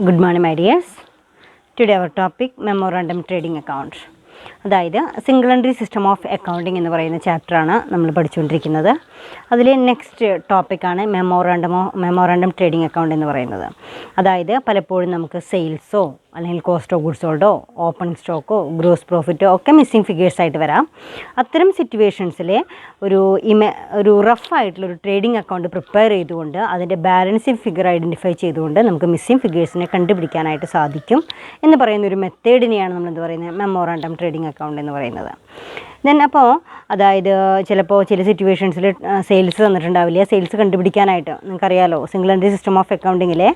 Good morning, my dears. Today our topic memorandum trading account. അതായത് single entry system of accounting എന്ന് പറയുന്ന ചാപ്റ്ററാണ് നമ്മൾ പഠിച്ചുകൊണ്ടിരിക്കുന്നത്. അതിൽ നെക്സ്റ്റ് ടോപ്പിക്കാണ് മെമ്മോറാണ്ടം ട്രേഡിംഗ് അക്കൗണ്ട് എന്ന് പറയുന്നത്. അതായത് പലപ്പോഴും നമുക്ക് സെയിൽസോ അല്ലെങ്കിൽ കോസ്റ്റ് ഓഫ് ഗുഡ്സ് സോൾഡോ ഓപ്പണിംഗ് സ്റ്റോക്കോ ഗ്രോസ് പ്രോഫിറ്റോ ഒക്കെ മിസ്സിംഗ് ഫിഗേഴ്സ് ആയിട്ട് വരാം. അത്തരം സിറ്റുവേഷൻസിൽ ഒരു റഫായിട്ടുള്ളൊരു ട്രേഡിംഗ് അക്കൗണ്ട് പ്രിപ്പയർ ചെയ്തുകൊണ്ട് അതിൻ്റെ ബാലൻസിങ് ഫിഗർ ഐഡൻറ്റിഫൈ ചെയ്തുകൊണ്ട് നമുക്ക് മിസ്സിംഗ് ഫിഗേഴ്സിനെ കണ്ടുപിടിക്കാനായിട്ട് സാധിക്കും എന്ന് പറയുന്ന ഒരു മെത്തേഡിനെയാണ് നമ്മൾ എന്ത് പറയുന്നത്, മെമ്മോറാണ്ടം ട്രേഡിംഗ് അക്കൗണ്ട് എന്ന് പറയുന്നത്. ദെൻ അപ്പോൾ അതായത് ചിലപ്പോൾ ചില സിറ്റുവേഷൻസിൽ സെയിൽസ് തന്നിട്ടുണ്ടാവില്ല. സെയിൽസ് കണ്ടുപിടിക്കാനായിട്ട് നിങ്ങൾക്കറിയാലോ, സിംഗിൾ എൻട്രി സിസ്റ്റം ഓഫ് അക്കൗണ്ടിങ്ങിലെ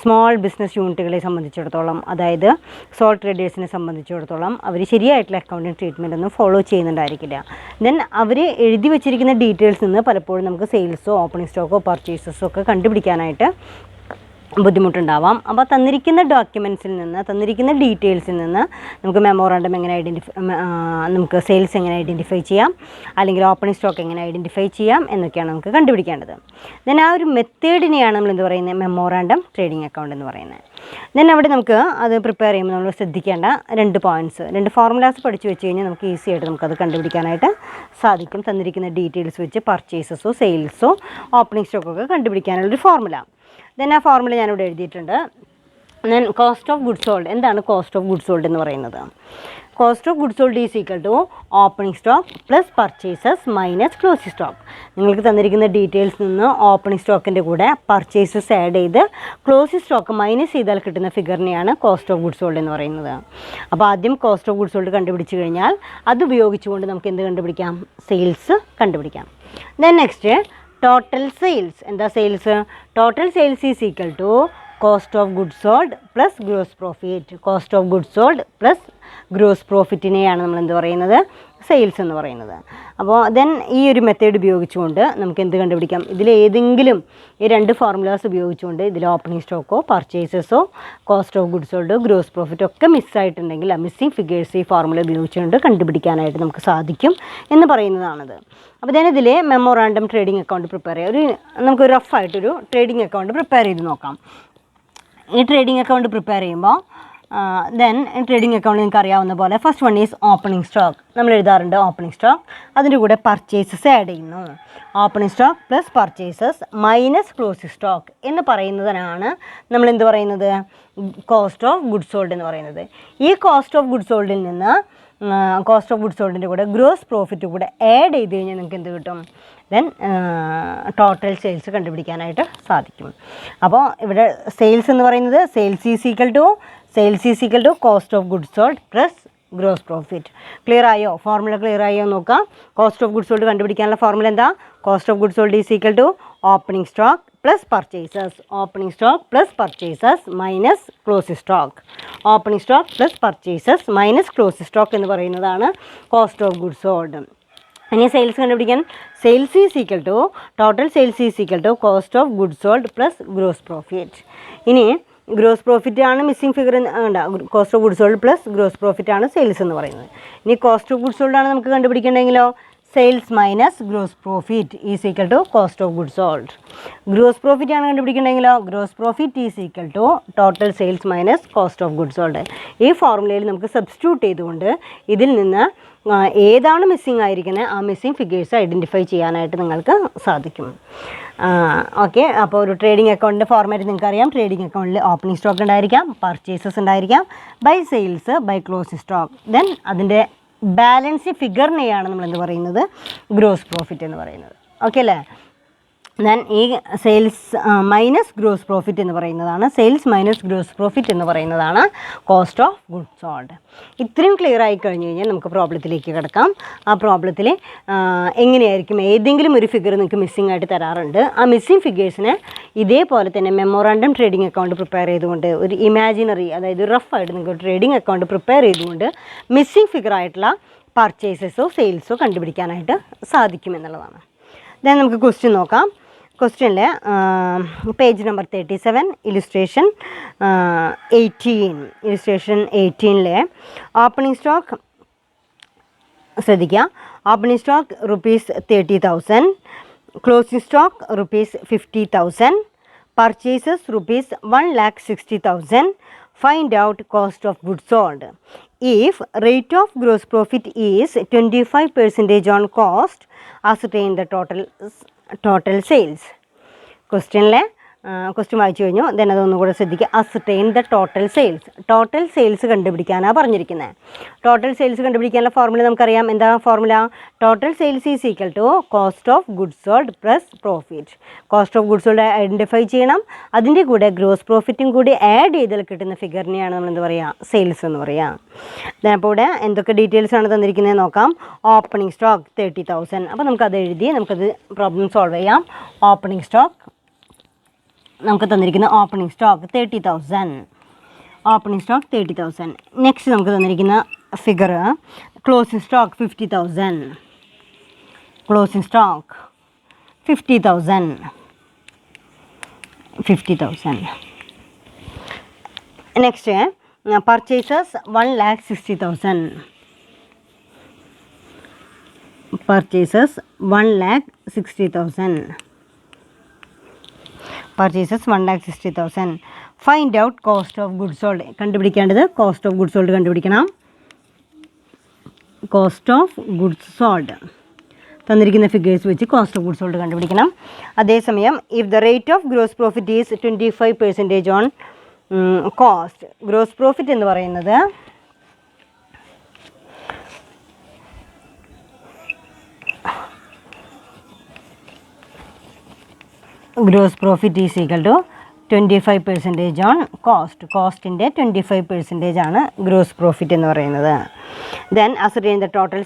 സ്മോൾ ബിസിനസ് യൂണിറ്റുകളെ സംബന്ധിച്ചിടത്തോളം, അതായത് സോൾ ട്രേഡേഴ്സിനെ സംബന്ധിച്ചിടത്തോളം അവർ ശരിയായിട്ടുള്ള അക്കൗണ്ടിങ് ട്രീറ്റ്മെൻ്റ് ഒന്നും ഫോളോ ചെയ്യുന്നുണ്ടായിരിക്കില്ല. ദെൻ അവർ എഴുതി വെച്ചിരിക്കുന്ന ഡീറ്റെയിൽസ് നിന്ന് പലപ്പോഴും നമുക്ക് സെയിൽസോ ഓപ്പണിംഗ് സ്റ്റോക്കോ പർച്ചേസസോ ഒക്കെ കണ്ടുപിടിക്കാനായിട്ട് ബുദ്ധിമുട്ടുണ്ടാവാം. അപ്പോൾ തന്നിരിക്കുന്ന ഡോക്യുമെൻറ്റ്സിൽ നിന്ന്, തന്നിരിക്കുന്ന ഡീറ്റെയിൽസിൽ നിന്ന് നമുക്ക് മെമ്മോറാണ്ടം എങ്ങനെ നമുക്ക് സെയിൽസ് എങ്ങനെ ഐഡൻറ്റിഫൈ ചെയ്യാം, അല്ലെങ്കിൽ ഓപ്പണിംഗ് സ്റ്റോക്ക് എങ്ങനെ ഐഡൻറ്റിഫൈ ചെയ്യാം എന്നൊക്കെയാണ് നമുക്ക് കണ്ടുപിടിക്കേണ്ടത്. ദെൻ ആ ഒരു മെത്തേഡിനെയാണ് നമ്മൾ എന്ത് പറയുന്നത്, മെമ്മോറാണ്ടം ട്രേഡിംഗ് അക്കൗണ്ട് എന്ന് പറയുന്നത്. ദെൻ അവിടെ നമുക്ക് അത് പ്രിപ്പയർ ചെയ്യുമ്പോൾ നമ്മൾ ശ്രദ്ധിക്കേണ്ട രണ്ട് ഫോർമുലാസ് പഠിച്ചു വെച്ച് കഴിഞ്ഞാൽ നമുക്ക് ഈസി ആയിട്ട് നമുക്കത് കണ്ടുപിടിക്കാനായിട്ട് സാധിക്കും. തന്നിരിക്കുന്ന ഡീറ്റെയിൽസ് വെച്ച് പർച്ചേസസോ സെയിൽസോ ഓപ്പണിംഗ് സ്റ്റോക്കൊക്കെ കണ്ടുപിടിക്കാനുള്ളൊരു ഫോർമുല. ദെൻ ആ ഫോർമുല ഞാനിവിടെ എഴുതിയിട്ടുണ്ട്. Then cost of goods sold. എന്താണ് കോസ്റ്റ് ഓഫ് ഗുഡ്സ് സോൾഡ് എന്ന് പറയുന്നത്? Cost of goods sold is equal to opening stock plus purchases minus closing stock. നിങ്ങൾക്ക് തന്നിരിക്കുന്ന ഡീറ്റെയിൽസ് നിന്ന് ഓപ്പണിംഗ് സ്റ്റോക്കിൻ്റെ കൂടെ പർച്ചേസസ് ആഡ് ചെയ്ത് ക്ലോസിംഗ് സ്റ്റോക്ക് മൈനസ് ചെയ്താൽ കിട്ടുന്ന ഫിഗറിനെയാണ് കോസ്റ്റ് ഓഫ് ഗുഡ്സ് സോൾഡ് എന്ന് പറയുന്നത്. അപ്പോൾ ആദ്യം കോസ്റ്റ് ഓഫ് ഗുഡ്സ് സോൾഡ് കണ്ടുപിടിച്ച് കഴിഞ്ഞാൽ അത് ഉപയോഗിച്ചുകൊണ്ട് നമുക്ക് എന്ത് കണ്ടുപിടിക്കാം, സെയിൽസ് കണ്ടുപിടിക്കാം. Then next total sales. എന്താ sales? Total sales is equal to cost of goods sold plus gross profit. Cost of goods sold plus gross പ്രോഫിറ്റിനെയാണ് നമ്മൾ എന്ത് പറയുന്നത്, സെയിൽസ് എന്ന് പറയുന്നത്. അപ്പോൾ ദെൻ ഈ ഒരു മെത്തേഡ് ഉപയോഗിച്ചുകൊണ്ട് നമുക്ക് എന്ത് കണ്ടുപിടിക്കാം, ഇതിലേതെങ്കിലും ഈ രണ്ട് ഫോർമുലാസ് ഉപയോഗിച്ചുകൊണ്ട് ഇതിൽ ഓപ്പണിംഗ് സ്റ്റോക്കോ പർച്ചേസസോ കോസ്റ്റ് ഓഫ് ഗുഡ്സ് സോൾഡോ ഗ്രോസ് പ്രോഫിറ്റോ ഒക്കെ മിസ്സായിട്ടുണ്ടെങ്കിൽ ആ മിസ്സിംഗ് ഫിഗേഴ്സ് ഈ ഫോർമുല ഉപയോഗിച്ചുകൊണ്ട് കണ്ടുപിടിക്കാനായിട്ട് നമുക്ക് സാധിക്കും എന്ന് പറയുന്നതാണത്. അപ്പോൾ ദെൻ ഇതിൽ മെമ്മോറാണ്ടം ട്രേഡിംഗ് അക്കൗണ്ട് പ്രിപ്പയർ ചെയ്യാം. നമുക്ക് റഫായിട്ടൊരു ട്രേഡിംഗ് അക്കൗണ്ട് പ്രിപ്പയർ ചെയ്ത് നോക്കാം. ഈ ട്രേഡിംഗ് അക്കൗണ്ട് പ്രിപ്പയർ ചെയ്യുമ്പോൾ ദെൻ ട്രേഡിംഗ് അക്കൗണ്ട് നിങ്ങൾക്ക് അറിയാവുന്ന പോലെ first one is opening stock. നമ്മൾ എഴുതാറുണ്ട് ഓപ്പണിംഗ് സ്റ്റോക്ക്, അതിൻ്റെ കൂടെ പർച്ചേസസ് ആഡ് ചെയ്യുന്നു. Opening stock plus purchases minus closing stock എന്ന് പറയുന്നതിനാണ് നമ്മൾ എന്ത് പറയുന്നത്, കോസ്റ്റ് ഓഫ് ഗുഡ്സ് സോൾഡ് എന്ന് പറയുന്നത്. ഈ കോസ്റ്റ് ഓഫ് ഗുഡ്സ് സോൾഡിൽ നിന്ന് കോസ്റ്റ് ഓഫ് ഗുഡ്സ് സോൾഡിൻ്റെ കൂടെ ഗ്രോസ് പ്രോഫിറ്റ് കൂടെ ആഡ് ചെയ്ത് കഴിഞ്ഞാൽ നിങ്ങൾക്ക് എന്ത് കിട്ടും, ദെൻ ടോട്ടൽ സെയിൽസ് കണ്ടുപിടിക്കാനായിട്ട് സാധിക്കും. അപ്പോൾ ഇവിടെ സെയിൽസ് എന്ന് പറയുന്നത് sales is equal to cost of goods sold plus gross profit. Clear ആയോ? ഫോർമുല ക്ലിയർ ആയോ നോക്കാം. കോസ്റ്റ് ഓഫ് ഗുഡ്സ് സോൾഡ് കണ്ടുപിടിക്കാനുള്ള ഫോർമുല എന്താ? Cost of goods sold is equal to opening stock plus purchases. Opening stock plus purchases minus closing stock. Opening stock plus purchases minus closing stock എന്ന് പറയുന്നതാണ് cost of goods sold. ഇനി sales കണ്ടുപിടിക്കാൻ sales is equal to total sales is equal to cost of goods sold plus gross profit. ഇനി gross profit ആണ് missing figure. Cost of goods sold plus gross profit ആണ് sales എന്ന് പറയുന്നത്. ഇനി cost of goods sold ആണ് നമുക്ക് കണ്ടുപിടിക്കേണ്ടെങ്കിലോ sales minus gross profit is equal to cost of goods sold. Gross profit ആണ് കണ്ടുപിടിക്കണമെങ്കിലോ gross profit is equal to total sales minus cost of goods sold. ഈ ഫോർമുലയിൽ നമുക്ക് സബ്സ്റ്റിറ്റ്യൂട്ട് ചെയ്തുകൊണ്ട് ഇതിൽ നിന്ന് ഏതാണ് മിസ്സിംഗ് ആയിരിക്കുന്നത് ആ മിസ്സിംഗ് ഫിഗേഴ്സ് ഐഡൻറ്റിഫൈ ചെയ്യാനായിട്ട് നിങ്ങൾക്ക് സാധിക്കും. ഓക്കെ, അപ്പോൾ ഒരു ട്രേഡിംഗ് അക്കൗണ്ടിൻ്റെ ഫോർമാറ്റ് നിങ്ങൾക്കറിയാം. ട്രേഡിംഗ് അക്കൗണ്ടിൽ ഓപ്പണിംഗ് സ്റ്റോക്ക് ഉണ്ടായിരിക്കാം, പർച്ചേസസ് ഉണ്ടായിരിക്കാം, by sales, by closing stock. Then അതിൻ്റെ ബാലൻസ് ഫിഗറിനെയാണ് നമ്മൾ എന്ത് പറയുന്നത്, ഗ്രോസ് പ്രോഫിറ്റ് എന്ന് പറയുന്നത്. ഓക്കെ അല്ലേ? ദെൻ ഈ സെയിൽസ് മൈനസ് ഗ്രോസ് പ്രോഫിറ്റ് എന്ന് പറയുന്നതാണ്, സെയിൽസ് മൈനസ് ഗ്രോസ് പ്രോഫിറ്റ് എന്ന് പറയുന്നതാണ് കോസ്റ്റ് ഓഫ് ഗുഡ്സ് സോൾഡ്. ഇത്രയും ക്ലിയർ ആയി കഴിഞ്ഞ് കഴിഞ്ഞാൽ നമുക്ക് പ്രോബ്ലത്തിലേക്ക് കിടക്കാം. ആ പ്രോബ്ലത്തിൽ എങ്ങനെയായിരിക്കും, ഏതെങ്കിലും ഒരു ഫിഗർ നിങ്ങൾക്ക് മിസ്സിംഗ് ആയിട്ട് തരാറുണ്ട്. ആ മിസ്സിംഗ് ഫിഗേഴ്സിനെ ഇതേപോലെ തന്നെ മെമ്മോറാണ്ടം ട്രേഡിംഗ് അക്കൗണ്ട് പ്രിപ്പയർ ചെയ്തുകൊണ്ട് ഒരു ഇമാജിനറി, അതായത് റഫായിട്ട് നിങ്ങൾക്ക് ട്രേഡിംഗ് അക്കൗണ്ട് പ്രിപ്പയർ ചെയ്തുകൊണ്ട് മിസ്സിംഗ് ഫിഗർ ആയിട്ടുള്ള പർച്ചേസസോ സെയിൽസോ കണ്ടുപിടിക്കാനായിട്ട് സാധിക്കുമെന്നുള്ളതാണ്. ദെൻ നമുക്ക് ക്വസ്റ്റ്യൻ നോക്കാം. ക്വസ്റ്റ്യനിൽ page number 37 illustration 18 opening stock ശ്രദ്ധിക്കുക. Opening stock ₹30,000, closing stock ₹50,000, purchases rupees 1,60,000. Find out cost of goods sold. If rate of gross profit is 25% on cost, ascertain the total sales. Question വായിച്ചു കഴിഞ്ഞു. Then അതൊന്നുകൂടെ ശ്രദ്ധിക്കുക. Ascertain the total sales കണ്ടുപിടിക്കാനാണ് പറഞ്ഞിരിക്കുന്നത്. Total sales കണ്ടുപിടിക്കാനുള്ള formula നമുക്കറിയാം. എന്താ formula? Total sales is equal to cost of goods sold plus profit. Cost of goods sold identify ചെയ്യണം. അതിൻ്റെ കൂടെ ഗ്രോസ് പ്രോഫിറ്റും കൂടി ആഡ് ചെയ്താൽ കിട്ടുന്ന ഫിഗറിനെയാണ് നമ്മൾ എന്താ പറയുക? സെയിൽസ് എന്ന് പറയുക. അപ്പോൾ ഇവിടെ എന്തൊക്കെ ഡീറ്റെയിൽസ് ആണ് തന്നിരിക്കുന്നത് നോക്കാം. Opening stock 30,000. അപ്പോൾ നമുക്കത് എഴുതി നമുക്കത് പ്രോബ്ലം സോൾവ് ചെയ്യാം. ഓപ്പണിംഗ് സ്റ്റോക്ക് നമുക്ക് തന്നിരിക്കുന്ന opening stock 30,000. Opening stock 30,000. Next നമുക്ക് തന്നിരിക്കുന്ന figure closing stock 50,000. Closing stock 50,000. Next purchases 1,60,000. Purchases 1,60,000. Purchases 1,60,000. Find out cost of goods sold. കണ്ടുപിടിക്കേണ്ടത് കോസ്റ്റ് ഓഫ് ഗുഡ്സ് സോൾഡ് കണ്ടുപിടിക്കണം. കോസ്റ്റ് ഓഫ് ഗുഡ്സ് സോൾഡ് തന്നിരിക്കുന്ന figures വെച്ച് cost of goods sold കണ്ടുപിടിക്കണം. അതേസമയം if the rate of gross profit is 25% on cost. Gross profit എന്ന് പറയുന്നത് gross profit is equal to 25% on cost. കോസ്റ്റിൻ്റെ 25% ആണ് gross profit എന്ന് പറയുന്നത്. Then ascertain the total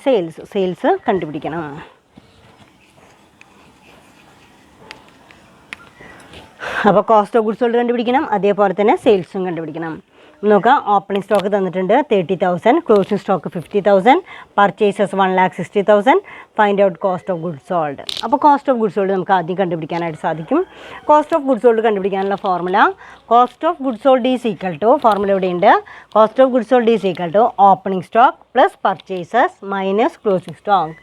sales കണ്ടുപിടിക്കണം. അപ്പോൾ കോസ്റ്റ് ഓഫ് ഗുഡ്സ് സോൾഡ് കണ്ടുപിടിക്കണം. അതേപോലെ തന്നെ സെയിൽസും കണ്ടുപിടിക്കണം. നോക്കാം. ഓപ്പണിംഗ് സ്റ്റോക്ക് തന്നിട്ടുണ്ട് 30,000. Closing stock 50,000. Purchases 1,60,000. Find out cost of goods sold. അപ്പോൾ കോസ്റ്റ് ഓഫ് ഗുഡ്സ് സോൾഡ് നമുക്ക് ആദ്യം കണ്ടുപിടിക്കാനായിട്ട് സാധിക്കും. കോസ്റ്റ് ഓഫ് ഗുഡ്സ് സോൾഡ് കണ്ടുപിടിക്കാനുള്ള formula cost of goods sold is equal to, formula ഇവിടെയുണ്ട്. Cost of goods sold is equal to opening stock plus purchases minus closing stock.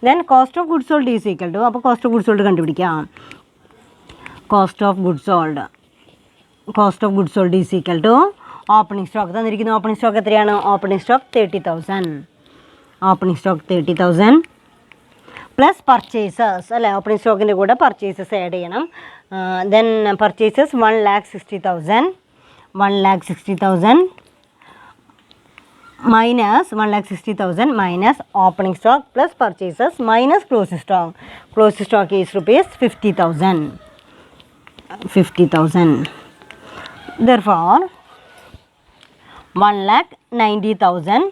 Then cost of goods sold is equal to, അപ്പോൾ cost of goods sold കണ്ടുപിടിക്കാം. Cost of goods sold is equal to opening stock തന്നിരിക്കുന്ന opening stock എത്രയാണ്? Opening stock 30,000. Opening stock 30,000 plus purchases അല്ലേ? Opening സ്റ്റോക്കിൻ്റെ കൂടെ purchases add ചെയ്യണം. Then purchases 1,60,000. 1,60,000 minus 1,60,000 minus opening stock plus purchases minus closing stock. Closing stock is rupees 50,000. 50,000. Therefore 1,90,000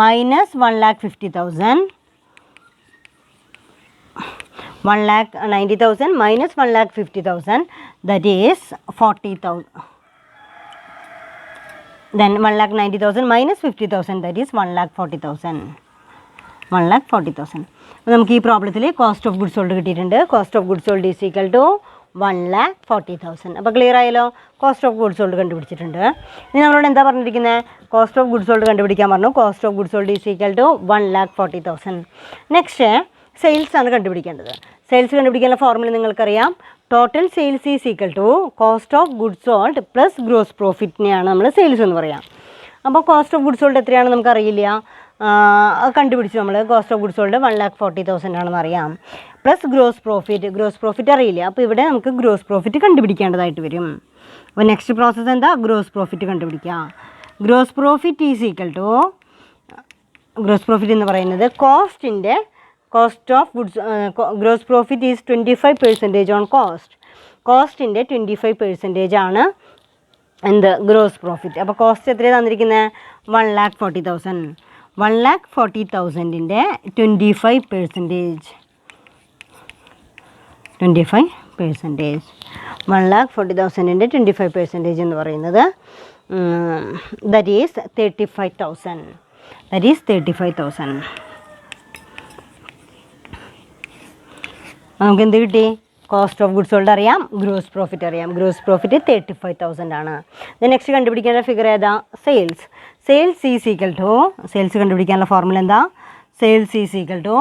minus 1,50,000. 1,90,000 minus 1,50,000, that is 40,000. Then 1,90,000 minus 50,000, that is 1,40,000. 1,40,000. നമുക്ക് ഈ പ്രോബ്ലത്തിൽ cost of goods sold കിട്ടിയിട്ടുണ്ട്. Cost of goods sold is equal to 1,40,000. അപ്പോൾ clear ആയല്ലോ? Cost of goods sold കണ്ടുപിടിച്ചിട്ടുണ്ട്. ഇനി നമ്മളോട് എന്താ പറഞ്ഞിരിക്കുന്നത്? കോസ്റ്റ് ഓഫ് ഗുഡ്സ് സോൾഡ് കണ്ടുപിടിക്കാൻ പറഞ്ഞു. Cost of goods sold is equal to 1,40,000. Next sales ആണ് കണ്ടുപിടിക്കേണ്ടത്. സെയിൽസ് കണ്ടുപിടിക്കാനുള്ള ഫോർമുല നിങ്ങൾക്കറിയാം. Total sales is equal to cost of goods sold plus gross പ്രോഫിറ്റിനെയാണ് നമ്മൾ സെയിൽസ് എന്ന് പറയാം. അപ്പോൾ കോസ്റ്റ് ഓഫ് ഗുഡ്സ് സോൾഡ് എത്രയാണെന്ന് നമുക്കറിയില്ല. കണ്ടുപിടിച്ചു നമ്മൾ. കോസ്റ്റ് ഓഫ് ഗുഡ്സ് സോൾഡ് 1,40,000 ആണെന്ന് അറിയാം. പ്ലസ് ഗ്രോസ് പ്രോഫിറ്റ് അറിയില്ല. അപ്പോൾ ഇവിടെ നമുക്ക് ഗ്രോസ് പ്രോഫിറ്റ് കണ്ടുപിടിക്കേണ്ടതായിട്ട് വരും. അപ്പോൾ നെക്സ്റ്റ് പ്രോസസ്സ് എന്താ? ഗ്രോസ് പ്രോഫിറ്റ് കണ്ടുപിടിക്കുക. Gross profit is equal to, gross profit എന്ന് പറയുന്നത് cost of goods, gross profit is 25% on cost. കോസ്റ്റിൻ്റെ 25% ആണ് എന്ത്? Gross profit. അപ്പോൾ കോസ്റ്റ് എത്രയാണ് തന്നിരിക്കുന്നത്? 1,40,000. 1,40,000ൻ്റെ 25%. 1,40,000ൻ്റെ 25% എന്ന് പറയുന്നത് ദറ്റ് ഈസ് 35,000. നമുക്ക് എന്ത് കിട്ടി? കോസ്റ്റ് ഓഫ് ഗുഡ്സ് സോൾഡ് അറിയാം, ഗ്രോസ് പ്രോഫിറ്റ് അറിയാം. ഗ്രോസ് പ്രോഫിറ്റ് 35,000 ആണ്. നെക്സ്റ്റ് കണ്ടുപിടിക്കേണ്ട ഫിഗർ ഏതാ? Sales is equal to, sales കണ്ടുപിടിക്കാനുള്ള ഫോർമുല എന്താ? Sales is equal to,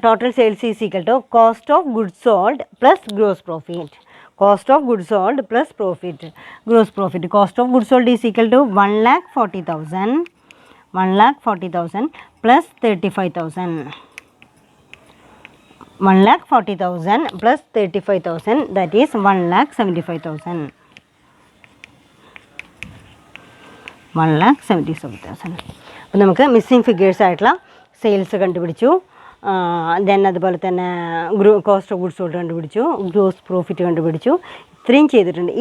total sales is equal to cost of goods sold plus gross profit. Cost of goods sold plus profit. Gross profit. Cost of goods sold is equal to 1,40,000. 1,40,000 plus 35,000. 1,40,000 plus 35,000, that is 1,75,000. 1,77,000. അപ്പോൾ നമുക്ക് missing figures ആയിട്ടുള്ള sales കണ്ടുപിടിച്ചു, then അതുപോലെ തന്നെ cost of goods sold കണ്ടുപിടിച്ചു, gross profit കണ്ടുപിടിച്ചു. ഇത്രയും ചെയ്തിട്ടുണ്ട്.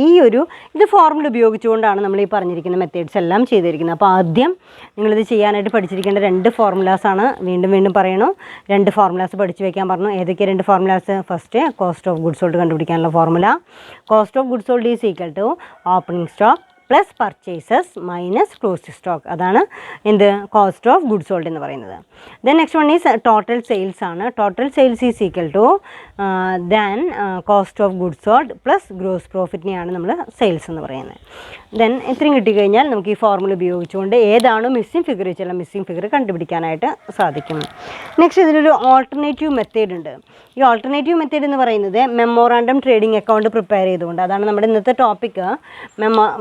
ഇത് ഫോർമുല ഉപയോഗിച്ചുകൊണ്ടാണ് നമ്മൾ ഈ പറഞ്ഞിരിക്കുന്ന മെത്തേഡ്സ് എല്ലാം ചെയ്തിരിക്കുന്നത്. അപ്പോൾ ആദ്യം നിങ്ങളിത് ചെയ്യാനായിട്ട് പഠിച്ചിരിക്കേണ്ട 2 ഫോർമുലാസാണ്. വീണ്ടും പറയണു, 2 ഫോർമുലാസ് പഠിച്ചു വയ്ക്കാൻ പറഞ്ഞു. ഏതൊക്കെയാണ് 2 formulas? First, cost of goods sold കണ്ടുപിടിക്കാനുള്ള formula. Cost of goods sold is equal to opening stock plus purchases minus closed stock. അതാണ് എന്ത്? കോസ്റ്റ് ഓഫ് ഗുഡ്സ് സോൾഡ് എന്ന് പറയുന്നത്. Then next one is total sales ആണ്. Total sales is equal to then cost of goods sold plus gross പ്രോഫിറ്റിനെയാണ് നമ്മൾ sales എന്ന് പറയുന്നത്. Then ഇത്രയും കിട്ടിക്കഴിഞ്ഞാൽ നമുക്ക് ഈ ഫോർമുല ഉപയോഗിച്ചുകൊണ്ട് ഏതാണോ മിസ്സിംഗ് ഫിഗർ വെച്ചുള്ള മിസ്സിംഗ് ഫിഗർ കണ്ടുപിടിക്കാനായിട്ട് സാധിക്കും. നെക്സ്റ്റ് ഇതിലൊരു ഓൾട്ടർനേറ്റീവ് മെത്തേഡ് ഉണ്ട്. ഈ ഓൾട്ടർനേറ്റീവ് മെത്തേഡ് എന്ന് പറയുന്നത് മെമ്മോറാണ്ടം ട്രേഡിംഗ് അക്കൗണ്ട് പ്രിപ്പയർ ചെയ്തുകൊണ്ട്, അതാണ് നമ്മുടെ ഇന്നത്തെ topic.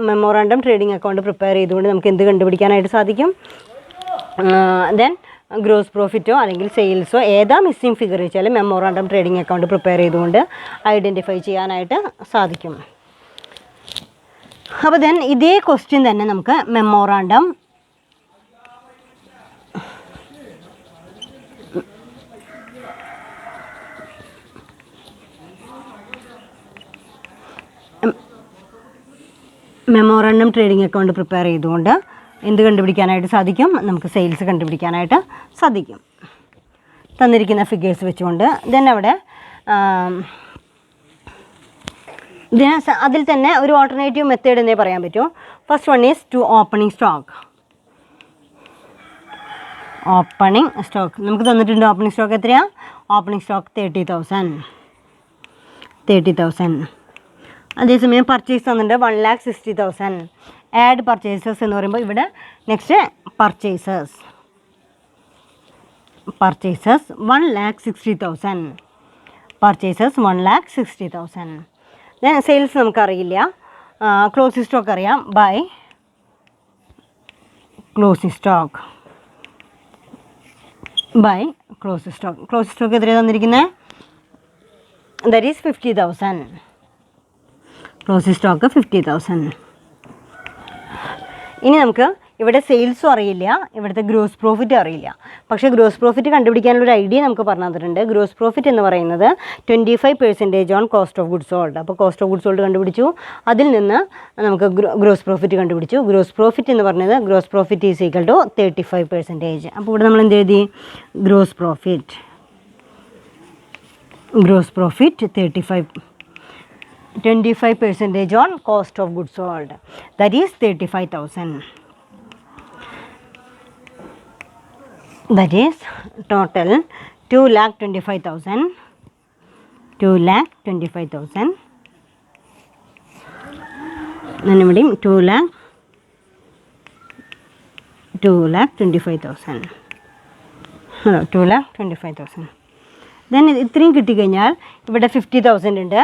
Memorandum trading account prepare ചെയ്തുകൊണ്ട് നമുക്ക് എന്ത് കണ്ടുപിടിക്കാനായിട്ട് സാധിക്കും? ദെൻ ഗ്രോസ് പ്രോഫിറ്റോ അല്ലെങ്കിൽ സെയിൽസോ ഏതാ മിസ്സിംഗ് ഫിഗർ വെച്ചാൽ മെമ്മോറാണ്ടം ട്രേഡിംഗ് അക്കൗണ്ട് പ്രിപ്പയർ ചെയ്തുകൊണ്ട് ഐഡൻറ്റിഫൈ ചെയ്യാനായിട്ട് സാധിക്കും. അപ്പോൾ ദെൻ ഇതേ ക്വസ്റ്റ്യൻ തന്നെ നമുക്ക് മെമ്മോറാണ്ടം ട്രേഡിംഗ് അക്കൗണ്ട് പ്രിപ്പയർ ചെയ്തുകൊണ്ട് എന്ത് കണ്ടുപിടിക്കാനായിട്ട് സാധിക്കും? നമുക്ക് സെയിൽസ് കണ്ടുപിടിക്കാനായിട്ട് സാധിക്കും, തന്നിരിക്കുന്ന ഫിഗേഴ്സ് വെച്ചുകൊണ്ട്. ദെൻ അവിടെ അതിൽ തന്നെ ഒരു ഓൾട്ടർനേറ്റീവ് മെത്തേഡ് എന്നേ പറയാൻ പറ്റുമോ. First one is to opening stock. Opening stock നമുക്ക് തന്നിട്ടുണ്ട്. ഓപ്പണിംഗ് സ്റ്റോക്ക് എത്രയാണ്? Opening stock 30,000. അതേസമയം പർച്ചേസ് തന്നിട്ടുണ്ട് 1,60,000. ആഡ് പർച്ചേസസ് എന്ന് പറയുമ്പോൾ ഇവിടെ next purchases 1,60,000. Purchases 1,60,000. Then sales നമുക്കറിയില്ല. ക്ലോസിംഗ് സ്റ്റോക്ക് അറിയാം. By closing stock. Closing stock എത്രയാണ് തന്നിരിക്കുന്നത്? That is 50,000. Closing stock 50,000. ഇനി നമുക്ക് ഇവിടെ സെയിൽസും അറിയില്ല, ഇവിടുത്തെ ഗ്രോസ് പ്രോഫിറ്റും അറിയില്ല. പക്ഷേ ഗ്രോസ് പ്രോഫിറ്റ് കണ്ടുപിടിക്കാനുള്ളൊരു ഐഡിയ നമുക്ക് പറഞ്ഞു തന്നിട്ടുണ്ട്. ഗ്രോസ് പ്രോഫിറ്റ് എന്ന് പറയുന്നത് 25% on cost of goods sold. അപ്പോൾ കോസ്റ്റ് ഓഫ് ഗുഡ്സ് സോൾഡ് കണ്ടുപിടിച്ചു, അതിൽ നിന്ന് നമുക്ക് ഗ്രോസ് പ്രോഫിറ്റ് കണ്ടുപിടിച്ചു. ഗ്രോസ് പ്രോഫിറ്റ് എന്ന് പറഞ്ഞത് gross profit is equal to 35%. അപ്പോൾ ഇവിടെ നമ്മൾ എന്ത് എഴുതി? Gross profit 25% on cost of goods sold, that is 35,000. That is total 2,25,000. 2,25,000. Then immediately 2,25,000. 2,25,000. Then ഇത്രയും കിട്ടിക്കഴിഞ്ഞാൽ ഇവിടെ 50,000 ഉണ്ട്.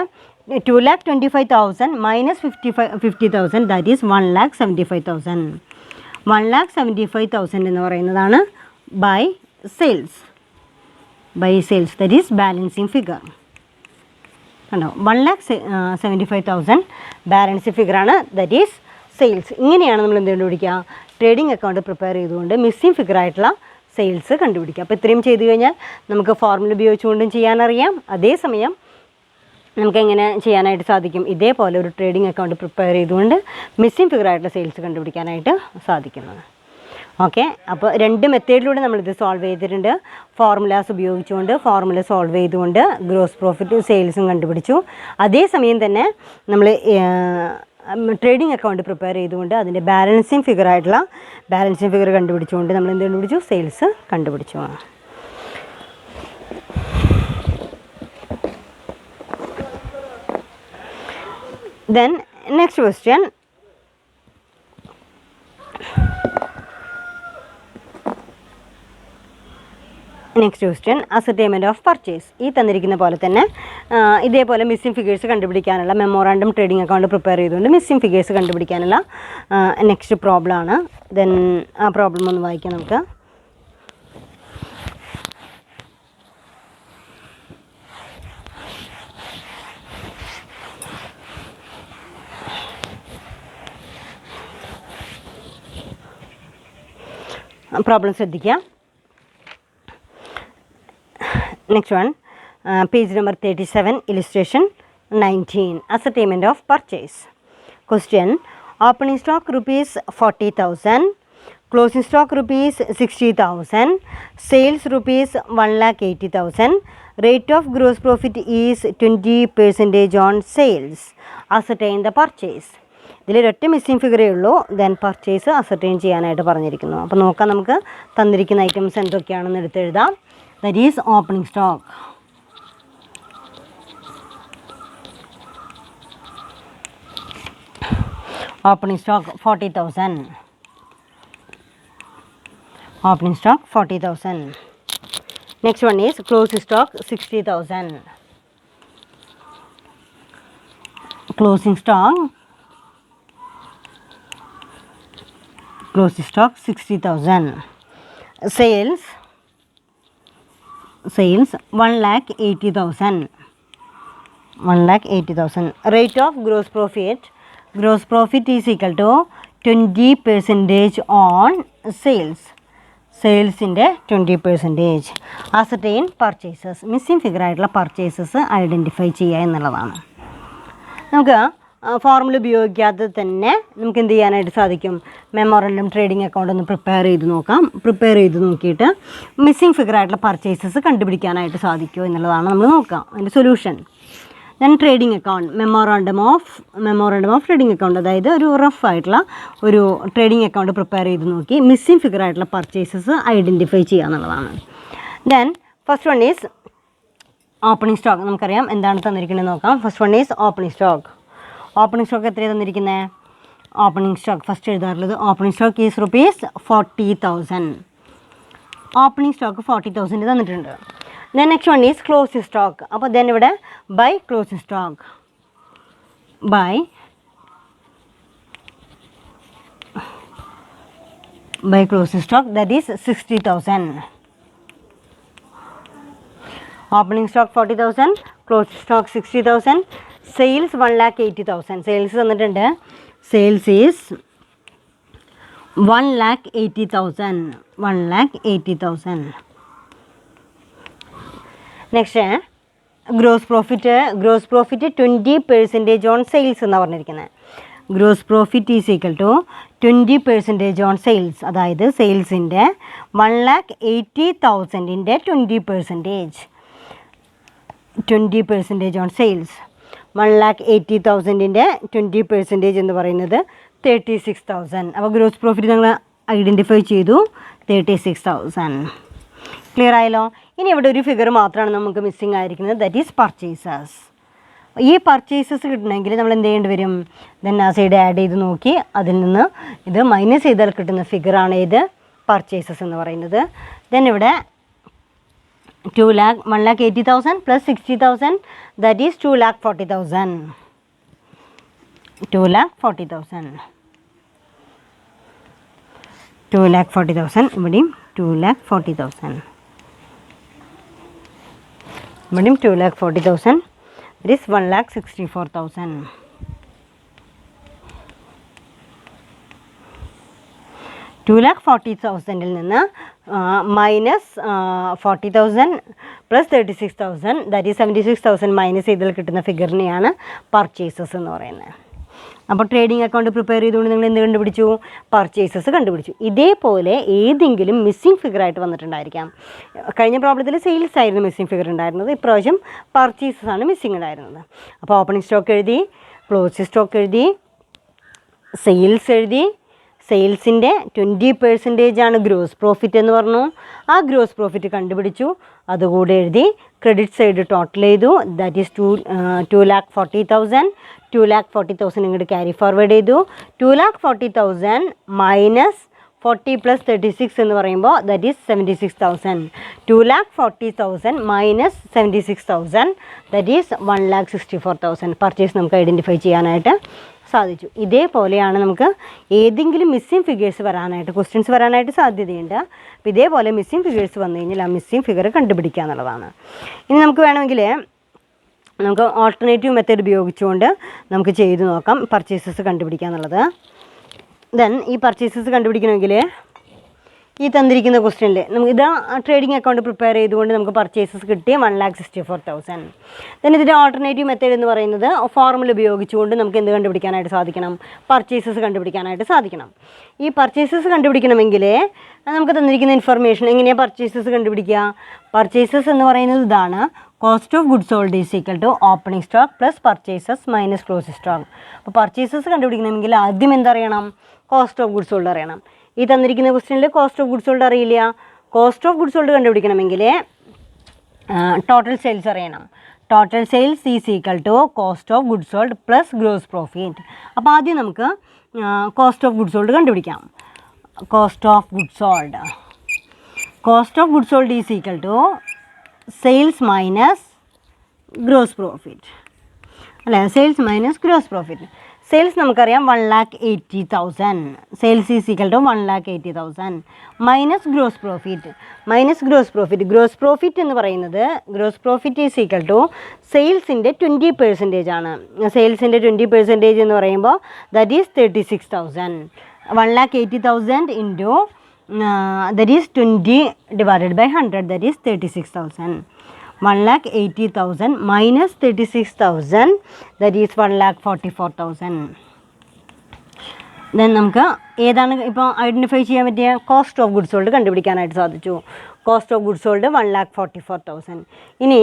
2,25,000 minus 50,000, that is 1,75,000. 1,75,000 എന്ന് പറയുന്നതാണ് by sales. that is balancing figure. കണ്ടോ? 1,75,000 ബാലൻസിങ് ഫിഗറാണ്, ദറ്റ് ഈസ് സെയിൽസ്. ഇങ്ങനെയാണ് നമ്മൾ എന്ത് കണ്ടുപിടിക്കുക? ട്രേഡിംഗ് അക്കൗണ്ട് പ്രിപ്പയർ ചെയ്തുകൊണ്ട് മിസ്സിംഗ് ഫിഗറായിട്ടുള്ള സെയിൽസ് കണ്ടുപിടിക്കുക. അപ്പോൾ ഇത്രയും ചെയ്ത് കഴിഞ്ഞാൽ നമുക്ക് ഫോർമുല ഉപയോഗിച്ചുകൊണ്ടും ചെയ്യാനറിയാം. അതേസമയം നമുക്ക് എങ്ങനെ ചെയ്യാനായിട്ട് സാധിക്കും? ഇതേപോലെ ഒരു ട്രേഡിംഗ് അക്കൗണ്ട് പ്രിപ്പയർ ചെയ്തുകൊണ്ട് മിസ്സിംഗ് ഫിഗറായിട്ടുള്ള സെയിൽസ് കണ്ടുപിടിക്കാനായിട്ട് സാധിക്കുന്നത്. ഓക്കെ, അപ്പോൾ 2 മെത്തേഡിലൂടെ നമ്മളിത് സോൾവ് ചെയ്തിട്ടുണ്ട്. ഫോർമുലാസ് ഉപയോഗിച്ചുകൊണ്ട് ഫോർമുല സോൾവ് ചെയ്തുകൊണ്ട് ഗ്രോസ് പ്രോഫിറ്റും സെയിൽസും കണ്ടുപിടിച്ചു. അതേസമയം തന്നെ നമ്മൾ ട്രേഡിംഗ് അക്കൗണ്ട് പ്രിപ്പയർ ചെയ്തുകൊണ്ട് അതിൻ്റെ ബാലൻസിങ് ഫിഗർ കണ്ടുപിടിച്ചുകൊണ്ട് നമ്മൾ എന്ത് കണ്ടുപിടിച്ചു? സെയിൽസ് കണ്ടുപിടിച്ചു. Then next question, next question ascertainment of purchase. ഈ തന്നിരിക്കുന്ന പോലെ തന്നെ ഇതേപോലെ മിസ്സിംഗ് ഫിഗേഴ്സ് കണ്ടുപിടിക്കാനുള്ള മെമ്മോറാണ്ടം ട്രേഡിംഗ് അക്കൗണ്ട് പ്രിപ്പയർ ചെയ്തുകൊണ്ട് മിസ്സിംഗ് ഫിഗേഴ്സ് കണ്ടുപിടിക്കാനുള്ള നെക്സ്റ്റ് പ്രോബ്ലം ആണ്. ദെൻ ആ പ്രോബ്ലം ഒന്ന് വായിക്കാം നമുക്ക്. പ്രോബ്ലം ശ്രദ്ധിക്കുക. Next one page number 37 illustration 19 ascertainment of purchase. Question: opening stock rupees 40,000, closing stock rupees 60,000, sales rupees 1,80,000, rate of gross profit is 20% on sales. Ascertain the purchase. ഇതിലൊരൊറ്റ missing ഫിഗറേ ഉള്ളൂ. Then purchase ascertain ചെയ്യാനായിട്ട് പറഞ്ഞിരിക്കുന്നു. അപ്പോൾ നോക്കാം നമുക്ക് തന്നിരിക്കുന്ന items എന്തൊക്കെയാണെന്ന് എടുത്തെഴുതാം. That is opening stock. Opening stock 40,000. Opening stock 40,000. Next one is closing stock 60,000. Closing stock 60,000. Sales 1,80,000. 1,80,000. Rate of gross profit is equal to 20% on sales. സെയിൽസിൻ്റെ 20%. Ascertain purchases. Missing figure ആയിട്ടുള്ള purchases identify ചെയ്യുക എന്നുള്ളതാണ്. നമുക്ക് formula ഉപയോഗിക്കാതെ തന്നെ നമുക്ക് എന്ത് ചെയ്യാനായിട്ട് സാധിക്കും? മെമ്മോറണ്ടം ട്രേഡിംഗ് അക്കൗണ്ട് ഒന്ന് പ്രിപ്പയർ ചെയ്ത് നോക്കാം. പ്രിപ്പയർ ചെയ്ത് നോക്കിയിട്ട് മിസ്സിംഗ് ഫിഗർ ആയിട്ടുള്ള പർച്ചേസസ് കണ്ടുപിടിക്കാനായിട്ട് സാധിക്കുമോ എന്നുള്ളതാണ് നമ്മൾ നോക്കാം. അതിൻ്റെ solution. Then trading account, memorandum of trading account, അതായത് ഒരു റഫ് ആയിട്ടുള്ള ഒരു ട്രേഡിംഗ് അക്കൗണ്ട് പ്രിപ്പയർ ചെയ്ത് നോക്കി മിസ്സിംഗ് ഫിഗർ ആയിട്ടുള്ള പർച്ചേസസ് ഐഡൻറ്റിഫൈ ചെയ്യുക എന്നുള്ളതാണ്. Then first one is opening stock. നമുക്കറിയാം എന്താണ് തന്നിരിക്കുന്നത് നോക്കാം. First one is opening stock. Opening stock എത്രയാണ് തന്നിരിക്കുന്നത്? ഓപ്പണിംഗ് സ്റ്റോക്ക് ഫസ്റ്റ് എഴുതാറുള്ളത് opening stock is rupees 40,000. Opening stock 40,000 തന്നിട്ടുണ്ട്. Then next one is closing stock. അപ്പോൾ ദെൻ ഇവിടെ by closing stock, by closing stock that is 60,000. Opening stock 40,000, closing stock 60,000, sales 1,80,000. Sales തന്നിട്ടുണ്ട്. Sales is 1,80,000. 1,80,000. Next gross profit 20% on sales എന്നാണ് പറഞ്ഞിരിക്കുന്നത്. Gross profit is equal to 20% on sales. അതായത് സെയിൽസിൻ്റെ 1,80,000ൻ്റെ 20% on sales. 1,80,000ൻ്റെ 20% എന്ന് പറയുന്നത് 36,000. അപ്പോൾ gross profit ഞങ്ങൾ identify ചെയ്തു 36,000. ക്ലിയർ ആയല്ലോ? ഇനി ഇവിടെ ഒരു ഫിഗർ മാത്രമാണ് നമുക്ക് മിസ്സിംഗ് ആയിരിക്കുന്നത്, ദാറ്റ് ഈസ് പർച്ചേസസ്. ഈ പർച്ചേസസ് കിട്ടണമെങ്കിൽ നമ്മൾ എന്ത് ചെയ്യേണ്ടി വരും? ദെൻ ആ സൈഡ് ആഡ് ചെയ്ത് നോക്കി അതിൽ നിന്ന് ഇത് മൈനസ് ചെയ്താൽ കിട്ടുന്ന ഫിഗറാണ് ഇത് പർച്ചേസസ് എന്ന് പറയുന്നത്. ദെൻ ഇവിടെ 1,80,000 പ്ലസ് 60,000 ദാറ്റ് ഈസ് 2,40,000. 2,40,000. 2,40,000. ഇവിടെയും 2,40,000. ഇവിടെയും 2,40,000. That is 1,64,000. 2,40,000 നിന്ന് minus 40,000 plus 36,000 that is 76,000 minus ചെയ്താൽ കിട്ടുന്ന ഫിഗറിനെയാണ് പർച്ചേസസ് എന്ന് പറയുന്നത്. അപ്പോൾ ട്രേഡിംഗ് അക്കൗണ്ട് പ്രിപ്പയർ ചെയ്തുകൊണ്ട് നിങ്ങൾ എന്ത് കണ്ടുപിടിച്ചു? പർച്ചേസസ് കണ്ടുപിടിച്ചു. ഇതേപോലെ ഏതെങ്കിലും മിസ്സിംഗ് ഫിഗറായിട്ട് വന്നിട്ടുണ്ടായിരിക്കാം. കഴിഞ്ഞ പ്രോബ്ലത്തിൽ സെയിൽസ് ആയിരുന്നു മിസ്സിംഗ് ഫിഗർ ഉണ്ടായിരുന്നത്, ഇപ്രാവശ്യം പർച്ചേസസ് ആണ് മിസ്സിംഗ് ഉണ്ടായിരുന്നത്. അപ്പോൾ ഓപ്പണിംഗ് സ്റ്റോക്ക് എഴുതി, ക്ലോസിംഗ് സ്റ്റോക്ക് എഴുതി, സെയിൽസ് എഴുതി. സെയിൽസിൻ്റെ 20% ആണ് ഗ്രോസ് പ്രോഫിറ്റ് എന്ന് പറഞ്ഞു. ആ ഗ്രോസ് പ്രോഫിറ്റ് കണ്ടുപിടിച്ചു, അതുകൂടെ എഴുതി. ക്രെഡിറ്റ് സൈഡ് ടോട്ടൽ ചെയ്തു, ദാറ്റ് ഈസ് 2,40,000. 2,40,000 ഇങ്ങോട്ട് ക്യാരി ഫോർവേഡ് ചെയ്തു. 2,40,000 മൈനസ് 40 plus 36 എന്ന് പറയുമ്പോൾ that is 76,000. 2,40,000 minus 76,000 that is 1,64,000. Purchase നമുക്ക് ഐഡൻറ്റിഫൈ ചെയ്യാനായിട്ട് സാധിച്ചു. ഇതേപോലെയാണ് നമുക്ക് ഏതെങ്കിലും മിസ്സിംഗ് ഫിഗേഴ്സ് വരാനായിട്ട് ക്വസ്റ്റ്യൻസ് വരാനായിട്ട് സാധ്യതയുണ്ട്. അപ്പോൾ ഇതേപോലെ മിസ്സിംഗ് ഫിഗേഴ്സ് വന്നു കഴിഞ്ഞാൽ ആ മിസ്സിംഗ് ഫിഗർ കണ്ടുപിടിക്കുക എന്നുള്ളതാണ്. ഇനി നമുക്ക് വേണമെങ്കിൽ നമുക്ക് ഓൾട്ടർനേറ്റീവ് മെത്തേഡ് ഉപയോഗിച്ചുകൊണ്ട് നമുക്ക് ചെയ്ത് നോക്കാം പർച്ചേസസ് കണ്ടുപിടിക്കുക എന്നുള്ളത്. ദെൻ ഈ പർച്ചേസസ് കണ്ടുപിടിക്കണമെങ്കിൽ ഈ തന്നിരിക്കുന്ന ക്വസ്റ്റ്യനിൽ നമുക്ക് ഇതാ ട്രേഡിംഗ് അക്കൗണ്ട് പ്രിപ്പയർ ചെയ്തുകൊണ്ട് നമുക്ക് പർച്ചേസസ് കിട്ടി 1,64,000. ദെൻ ഇതിൻ്റെ ഓൾട്ടർനേറ്റീവ് മെത്തേഡ് എന്ന് പറയുന്നത് ഫോർമുല ഉപയോഗിച്ചുകൊണ്ട് നമുക്ക് എന്ത് കണ്ടുപിടിക്കാനായിട്ട് സാധിക്കണം? പർച്ചേസസ് കണ്ടുപിടിക്കാനായിട്ട് സാധിക്കണം. ഈ പർച്ചേസസ് കണ്ടുപിടിക്കണമെങ്കിൽ നമുക്ക് തന്നിരിക്കുന്ന ഇൻഫർമേഷൻ എങ്ങനെയാണ് പർച്ചേസസ് കണ്ടുപിടിക്കുക? പർച്ചേസസ് എന്ന് പറയുന്നത് ഇതാണ്: cost of goods sold is equal to opening stock plus purchases minus closing stock. അപ്പോൾ പർച്ചേസസ് കണ്ടുപിടിക്കണമെങ്കിൽ ആദ്യം എന്തറിയണം? കോസ്റ്റ് ഓഫ് ഗുഡ്സ് സോൾഡ് അറിയണം. ഈ തന്നിരിക്കുന്ന ക്വസ്റ്റ്യനിൽ കോസ്റ്റ് ഓഫ് ഗുഡ്സ് സോൾഡ് അറിയില്ല. കോസ്റ്റ് ഓഫ് ഗുഡ്സ് സോൾഡ് കണ്ടുപിടിക്കണമെങ്കിൽ ടോട്ടൽ സെയിൽസ് അറിയണം. Total sales is equal to cost of goods sold plus gross profit. അപ്പോൾ ആദ്യം നമുക്ക് കോസ്റ്റ് ഓഫ് ഗുഡ്സ് സോൾഡ് കണ്ടുപിടിക്കാം. Cost of goods sold is equal to sales minus gross profit അല്ലേ? Sales minus gross profit. Sales നമുക്കറിയാം 1,80,000. Sales is equal to 1,80,000 minus gross profit. Gross profit എന്ന് പറയുന്നത് gross profit is equal to സെയിൽസിൻ്റെ 20% ആണ്. സെയിൽസിൻ്റെ 20% എന്ന് പറയുമ്പോൾ that is 36,000. 1,80,000 into that is 20 divided by 100 that is 36,000. 1,80,000 minus 36,000 that is 1,44,000. Then നമുക്ക് ഏതാണ് ഇപ്പോൾ ഐഡൻറ്റിഫൈ ചെയ്യാൻ പറ്റിയ കോസ്റ്റ് ഓഫ് ഗുഡ്സ് സോൾഡ് കണ്ടുപിടിക്കാനായിട്ട് സാധിച്ചു. Cost of goods sold 1,44,000. ഇനി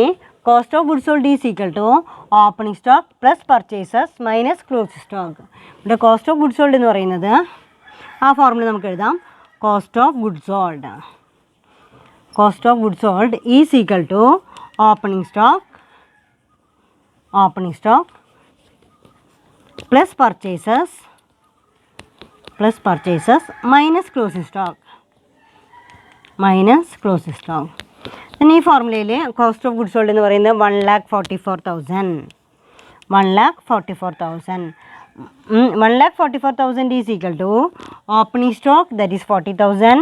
cost of goods sold is equal to opening stock plus purchases minus closing stock. ഇവിടെ cost of goods sold എന്ന് പറയുന്നത് ആ ഫോർമുല നമുക്ക് എഴുതാം. Cost of goods sold is equal to opening stock plus purchases minus closing stock. ഇനി ഈ ഫോർമുലയിൽ cost of goods sold എന്ന് പറയുന്നത് 1,44,000 is equal to opening stock that is 40,000.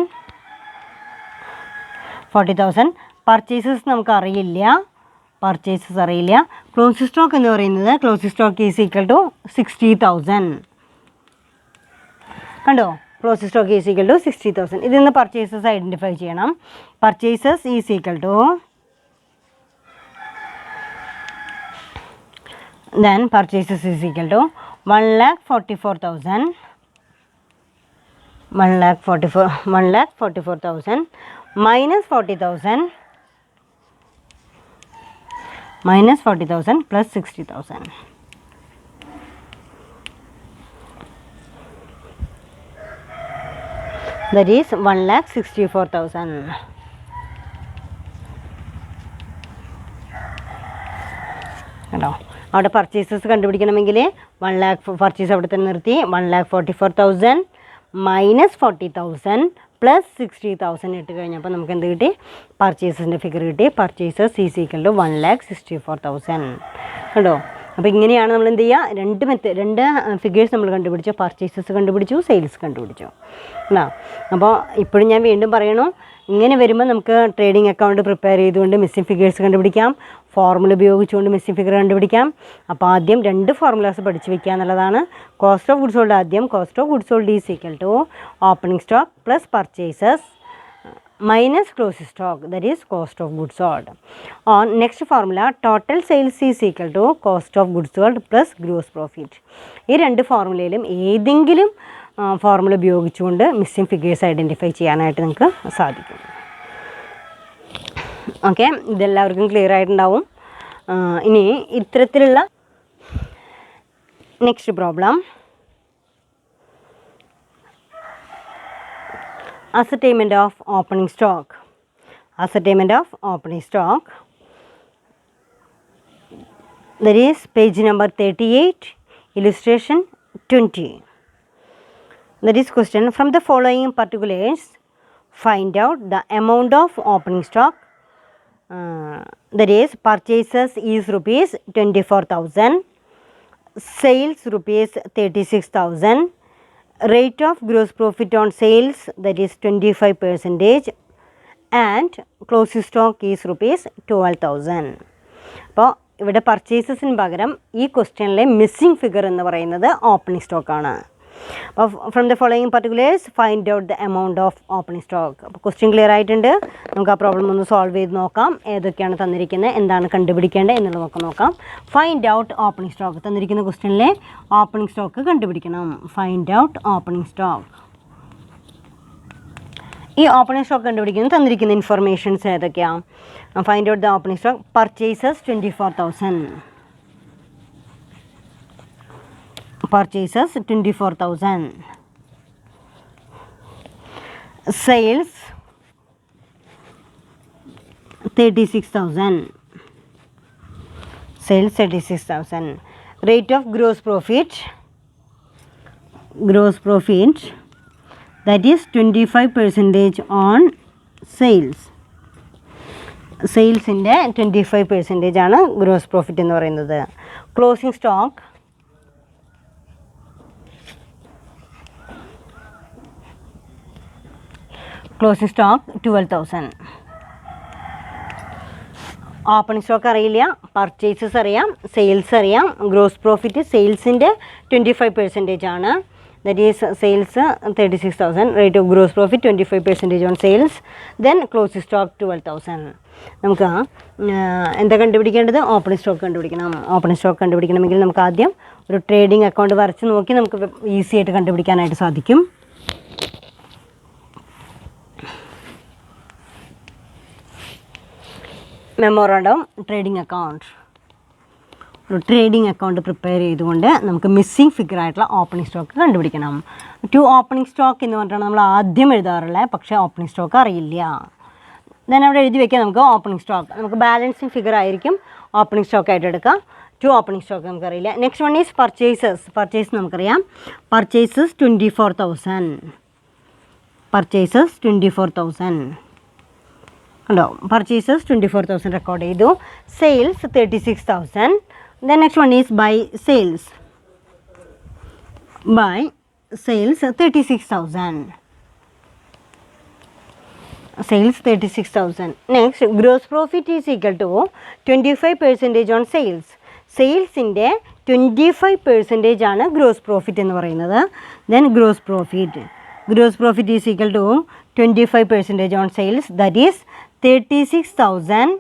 Purchases നമുക്ക് അറിയില്ല. ക്ലോസിംഗ് സ്റ്റോക്ക് എന്ന് പറയുന്നത് closing stock is equal to 60,000. കണ്ടോ? Closing stock is equal to 60,000. ഇതിൽ നിന്ന് പർച്ചേസസ് ഐഡൻറ്റിഫൈ ചെയ്യണം. Purchases is equal to then purchases is equal to 1,44,000 minus 40,000 plus 60,000. That is 1,64,000. കേട്ടോ? അവിടെ പർച്ചേസസ് കണ്ടുപിടിക്കണമെങ്കിൽ 1 lakh പർച്ചേസ് അവിടെ തന്നെ നിർത്തി. 1,44,000 മൈനസ് 40,000 പ്ലസ് 60,000 ഇട്ട് കഴിഞ്ഞപ്പോൾ നമുക്ക് എന്ത് കിട്ടി? പർച്ചേസസിൻ്റെ ഫിഗർ കിട്ടി. Purchases is equal to 1,64,000. കേട്ടോ? അപ്പോൾ ഇങ്ങനെയാണ് നമ്മൾ എന്ത് ചെയ്യുക? രണ്ട് ഫിഗേഴ്സ് നമ്മൾ കണ്ടുപിടിച്ചു. പർച്ചേസസ് കണ്ടുപിടിച്ചു, സെയിൽസ് കണ്ടുപിടിച്ചു. അപ്പോൾ ഇപ്പോഴും ഞാൻ വീണ്ടും പറയണു, ഇങ്ങനെ വരുമ്പോൾ നമുക്ക് ട്രേഡിംഗ് അക്കൗണ്ട് പ്രിപ്പയർ ചെയ്തുകൊണ്ട് മിസ്സിംഗ് ഫിഗേഴ്സ് കണ്ടുപിടിക്കാം. ഫോർമുല ഉപയോഗിച്ചുകൊണ്ട് മിസ്സിംഗ് ഫിഗർ കണ്ടുപിടിക്കാം. അപ്പോൾ ആദ്യം 2 ഫോർമുലാസ് പഠിച്ചു വയ്ക്കുക എന്നുള്ളതാണ്. കോസ്റ്റ് ഓഫ് ഗുഡ്സ് സോൾഡ് ആദ്യം. Cost of goods sold is equal to opening stock plus purchases minus closing stock, that is cost of goods sold. On next formula, total sales is equal to cost of goods sold plus gross profit. ഈ 2 ഫോർമുലയിലും ഏതെങ്കിലും formula ഉപയോഗിച്ചുകൊണ്ട് missing figures identify ചെയ്യാനായിട്ട് നിങ്ങൾക്ക് സാധിക്കും. Okay, ഇതെല്ലാവർക്കും clear ആയിട്ടുണ്ടാവും. ഇനി ഇത്തരത്തിലുള്ള next problem, ascertainment of opening stock. Ascertainment of opening stock, that is page number 38, illustration 20. That is question. From the following particulars, find out the amount of opening stock. That is, purchases is rupees 24,000, sales rupees 36,000, rate of gross profit on sales, that is 25%, and closing stock is rupees 12,000. അപ്പോൾ ഇവിടെ പർച്ചേസസിന് പകരം ഈ ക്വസ്റ്റ്യനിലെ missing figure എന്ന് പറയുന്നത് opening സ്റ്റോക്കാണ്. അപ്പോൾ from the following particulars find out the amount of opening stock. അപ്പോൾ question clear ആയിട്ടുണ്ട്. നമുക്ക് ആ പ്രോബ്ലം ഒന്ന് സോൾവ് ചെയ്ത് നോക്കാം. ഏതൊക്കെയാണ് തന്നിരിക്കുന്നത്, എന്താണ് കണ്ടുപിടിക്കേണ്ടത് എന്നുള്ളത് നമുക്ക് നോക്കാം. Find out opening stock. തന്നിരിക്കുന്ന ക്വസ്റ്റ്യനിലെ ഓപ്പണിംഗ് സ്റ്റോക്ക് കണ്ടുപിടിക്കണം. Find out opening stock. ഈ ഓപ്പണിംഗ് സ്റ്റോക്ക് കണ്ടുപിടിക്കുന്നത് തന്നിരിക്കുന്ന ഇൻഫർമേഷൻസ് ഏതൊക്കെയാണ്? Find out the opening stock. Purchases 24,000. Purchases 24,000. Sales 36,000. Sales 36,000. Rate of gross profit. Gross profit, that is 25% on sales. സെയിൽസിൻ്റെ 25% ആണ് gross profit എന്ന് പറയുന്നത്. Closing stock closing stock 12,000. Opening stock അറിയില്ല, purchases അറിയാം, sales അറിയാം. Gross profit സെയിൽസിൻ്റെ 25% ആണ്. That is sales 36,000. Rate of gross profit 25% on sales. Then closing stock 12,000. നമുക്ക് എന്താ കണ്ടുപിടിക്കേണ്ടത്? ഓപ്പണിംഗ് സ്റ്റോക്ക് കണ്ടുപിടിക്കണം. ഓപ്പണിംഗ് സ്റ്റോക്ക് കണ്ടുപിടിക്കണമെങ്കിൽ നമുക്ക് ആദ്യം ഒരു ട്രേഡിംഗ് അക്കൗണ്ട് വരച്ച് നോക്കി നമുക്ക് ഈസി ആയിട്ട് കണ്ടുപിടിക്കാനായിട്ട് സാധിക്കും. Memorandum trading account. ഒരു ട്രേഡിംഗ് അക്കൗണ്ട് പ്രിപ്പയർ ചെയ്തുകൊണ്ട് നമുക്ക് മിസ്സിംഗ് ഫിഗർ ആയിട്ടുള്ള ഓപ്പണിംഗ് സ്റ്റോക്ക് കണ്ടുപിടിക്കണം. ടു ഓപ്പണിംഗ് സ്റ്റോക്ക് എന്ന് പറഞ്ഞിട്ടാണ് നമ്മൾ ആദ്യം എഴുതാറുള്ളത്. പക്ഷേ ഓപ്പണിംഗ് സ്റ്റോക്ക് അറിയില്ല. ദെൻ അവിടെ എഴുതി വയ്ക്കാം നമുക്ക് ഓപ്പണിംഗ് സ്റ്റോക്ക്. നമുക്ക് ബാലൻസിങ് ഫിഗർ ആയിരിക്കും ഓപ്പണിംഗ് സ്റ്റോക്ക് ആയിട്ട് എടുക്കാം. ടു ഓപ്പണിംഗ് സ്റ്റോക്ക് നമുക്കറിയില്ല. Next one is purchases. Purchase നമുക്കറിയാം. പർച്ചേസസ് 24,000. പർച്ചേസസ് 24,000 ഉണ്ടോ? പർച്ചേസസ് 24,000 റെക്കോർഡ് ചെയ്തു. Sales 36,000. Then next one is by sales. By sales 36,000. Sales 36,000. Next gross profit is equal to 25% on sales. സെയിൽസിൻ്റെ 25% ആണ് gross profit എന്ന് പറയുന്നത്. Then gross profit is equal to 25% on sales. That is 36,000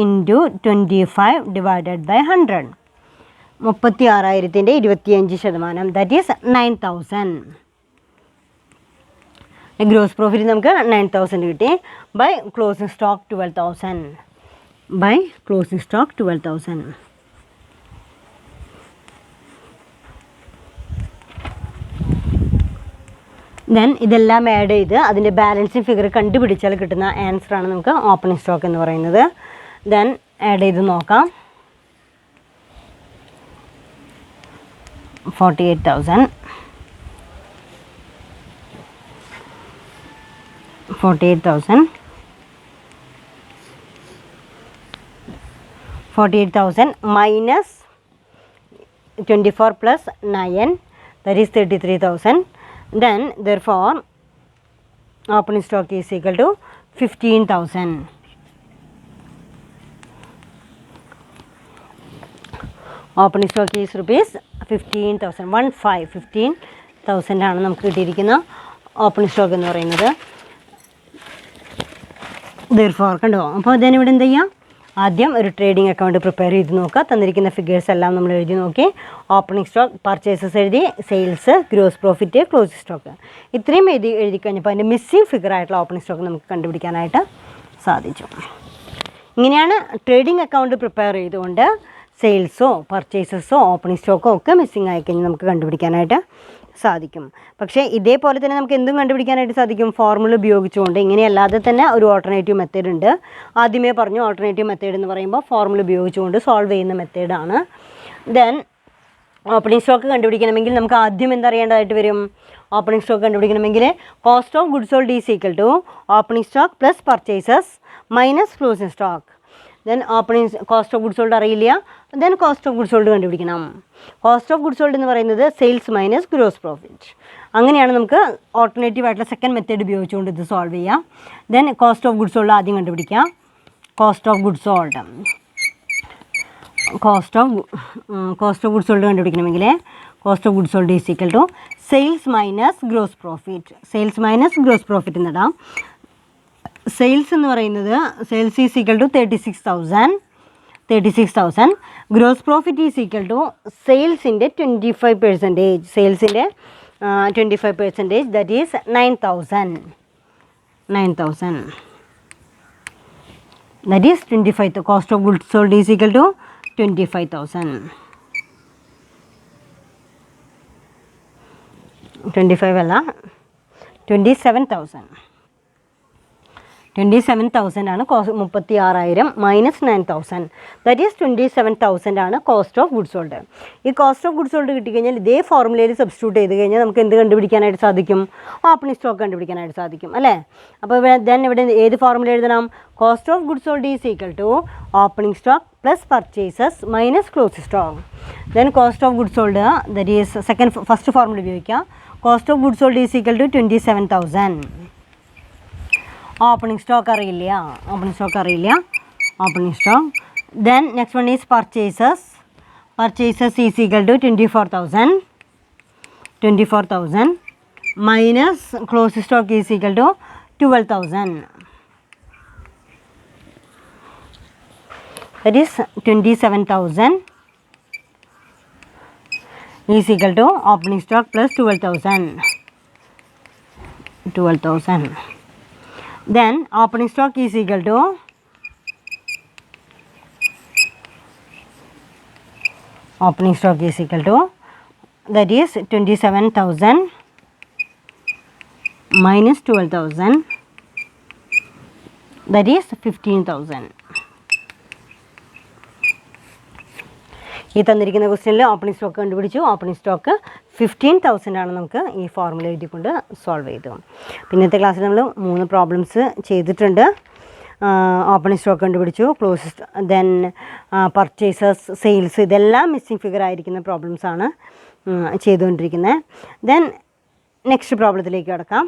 into 25 divided by 100. 36,000-ൻ്റെ 25%. That is 9,000. Gross profit നമുക്ക് 9,000 കിട്ടി. By closing stock 12,000. By closing stock 12,000. Then ഇതെല്ലാം add ചെയ്ത് അതിൻ്റെ ബാലൻസിങ് ഫിഗർ കണ്ടുപിടിച്ചാൽ കിട്ടുന്ന ആൻസറാണ് നമുക്ക് ഓപ്പണിംഗ് സ്റ്റോക്ക് എന്ന് പറയുന്നത്. ദെൻ ആഡ് ചെയ്ത് നോക്കാം. 48,000. 48,000 minus 24 plus 9, that is 33,000. Then therefore opening stock is equal to 15,000. Opening stock is rupees 15,000. 15,000 ആണ് നമുക്ക് കിട്ടിയിരിക്കുന്ന ഓപ്പണിംഗ് സ്റ്റോക്ക് എന്ന് പറയുന്നത്. therefore കണ്ടോ? അപ്പോൾ അതിന് ഇവിടെ എന്ത് ചെയ്യാം? ആദ്യം ഒരു ട്രേഡിംഗ് അക്കൗണ്ട് പ്രിപ്പയർ ചെയ്ത് നോക്കുക. തന്നിരിക്കുന്ന ഫിഗേഴ്സ് എല്ലാം നമ്മൾ എഴുതി നോക്കി. ഓപ്പണിംഗ് സ്റ്റോക്ക്, പർച്ചേസസ് എഴുതി, sales, gross profit, closing stock ഇത്രയും എഴുതി കഴിഞ്ഞപ്പോൾ അതിൻ്റെ മിസ്സിംഗ് ഫിഗർ ആയിട്ടുള്ള ഓപ്പണിംഗ് സ്റ്റോക്ക് നമുക്ക് കണ്ടുപിടിക്കാനായിട്ട് സാധിച്ചു. ഇങ്ങനെയാണ് ട്രേഡിംഗ് അക്കൗണ്ട് പ്രിപ്പയർ ചെയ്തുകൊണ്ട് സെയിൽസോ പർച്ചേസസോ ഓപ്പണിംഗ് സ്റ്റോക്കോ ഒക്കെ മിസ്സിംഗ് ആയിക്കഴിഞ്ഞാൽ നമുക്ക് കണ്ടുപിടിക്കാനായിട്ട് സാധിക്കും. പക്ഷേ ഇതേപോലെ തന്നെ നമുക്ക് എന്തും കണ്ടുപിടിക്കാനായിട്ട് സാധിക്കും ഫോർമുല ഉപയോഗിച്ചുകൊണ്ട്. ഇങ്ങനെയല്ലാതെ തന്നെ ഒരു ഓൾട്ടർനേറ്റീവ് മെത്തേഡ് ഉണ്ട്. ആദ്യമേ പറഞ്ഞു ഓൾട്ടർനേറ്റീവ് മെത്തേഡ് എന്ന് പറയുമ്പോൾ ഫോർമുല ഉപയോഗിച്ചുകൊണ്ട് സോൾവ് ചെയ്യുന്ന മെത്തേഡാണ്. ദെൻ ഓപ്പണിംഗ് സ്റ്റോക്ക് കണ്ടുപിടിക്കണമെങ്കിൽ നമുക്ക് ആദ്യം എന്തറിയേണ്ടതായിട്ട് വരും? ഓപ്പണിംഗ് സ്റ്റോക്ക് കണ്ടുപിടിക്കണമെങ്കിൽ cost of goods sold is equal to opening stock plus purchases minus closing stock. Then cost of goods sold അറിയില്ല, then cost of goods sold കണ്ടുപിടിക്കണം. കോസ്റ്റ് ഓഫ് ഗുഡ്സ് സോൾഡ് എന്ന് പറയുന്നത് sales minus gross profit. അങ്ങനെയാണ് നമുക്ക് alternative ആയിട്ടുള്ള second method ഉപയോഗിച്ചുകൊണ്ട് ഇത് solve ചെയ്യാം. Then cost of goods sold ആദ്യം കണ്ടുപിടിക്കാം. കോസ്റ്റ് ഓഫ് ഗുഡ്സ് സോൾഡ് കണ്ടുപിടിക്കണമെങ്കിൽ cost of goods sold is equal to sales minus gross profit. Sales minus gross profit എന്നിടാം. സെയിൽസ് എന്ന് പറയുന്നത് sales is equal to 36,000. Gross profit is equal to സെയിൽസിൻ്റെ 25%. സെയിൽസിൻ്റെ 25%, that is 9,000. That is 25. Cost of goods sold is equal to 25,000. 25 അല്ല, 27,000. 27,000 ആണ് 36,000 minus 9,000, that is 27,000 ആണ് cost of goods sold. ഈ cost of goods sold കിട്ടിക്കഴിഞ്ഞാൽ ഇതേ ഫോർമുലയിൽ substitute ചെയ്ത് കഴിഞ്ഞാൽ നമുക്ക് എന്ത് കണ്ടുപിടിക്കാനായിട്ട് സാധിക്കും? ഓപ്പണിംഗ് സ്റ്റോക്ക് കണ്ടുപിടിക്കാനായിട്ട് സാധിക്കും അല്ലേ? അപ്പോൾ ഇവിടെ ഏത് ഫോർമുല എഴുതണം? Cost of goods sold is equal to opening stock plus purchases minus closing stock. Then cost of goods sold, that is first formula ഉപയോഗിക്കുക. Cost of goods sold is equal to 27,000. Opening stock അറിയില്ല. Then next one is purchases. Purchases is equal to 24,000 minus closing stock is equal to 12,000. That is 27,000 is equal to opening stock plus 12,000. Then opening stock is equal to that is 27,000 minus 12,000, that is 15,000. ഈ തന്നിരിക്കുന്ന ക്വസ്റ്റ്യനിൽ opening stock കണ്ടുപിടിച്ചു. Opening stock 15,000 ആണ്. നമുക്ക് ഈ formula എഴുതിക്കൊണ്ട് solve ചെയ്തു. പിന്നത്തെ ക്ലാസ്സിൽ നമ്മൾ 3 പ്രോബ്ലംസ് ചെയ്തിട്ടുണ്ട്. ഓപ്പണിംഗ് സ്റ്റോക്ക് കണ്ടുപിടിച്ചു, ക്ലോസ്, ദെൻ പർച്ചേസസ്, സെയിൽസ്, ഇതെല്ലാം മിസ്സിംഗ് ഫിഗർ ആയിരിക്കുന്ന പ്രോബ്ലംസാണ് ചെയ്തുകൊണ്ടിരിക്കുന്നത്. ദെൻ നെക്സ്റ്റ് പ്രോബ്ലത്തിലേക്ക് കിടക്കാം.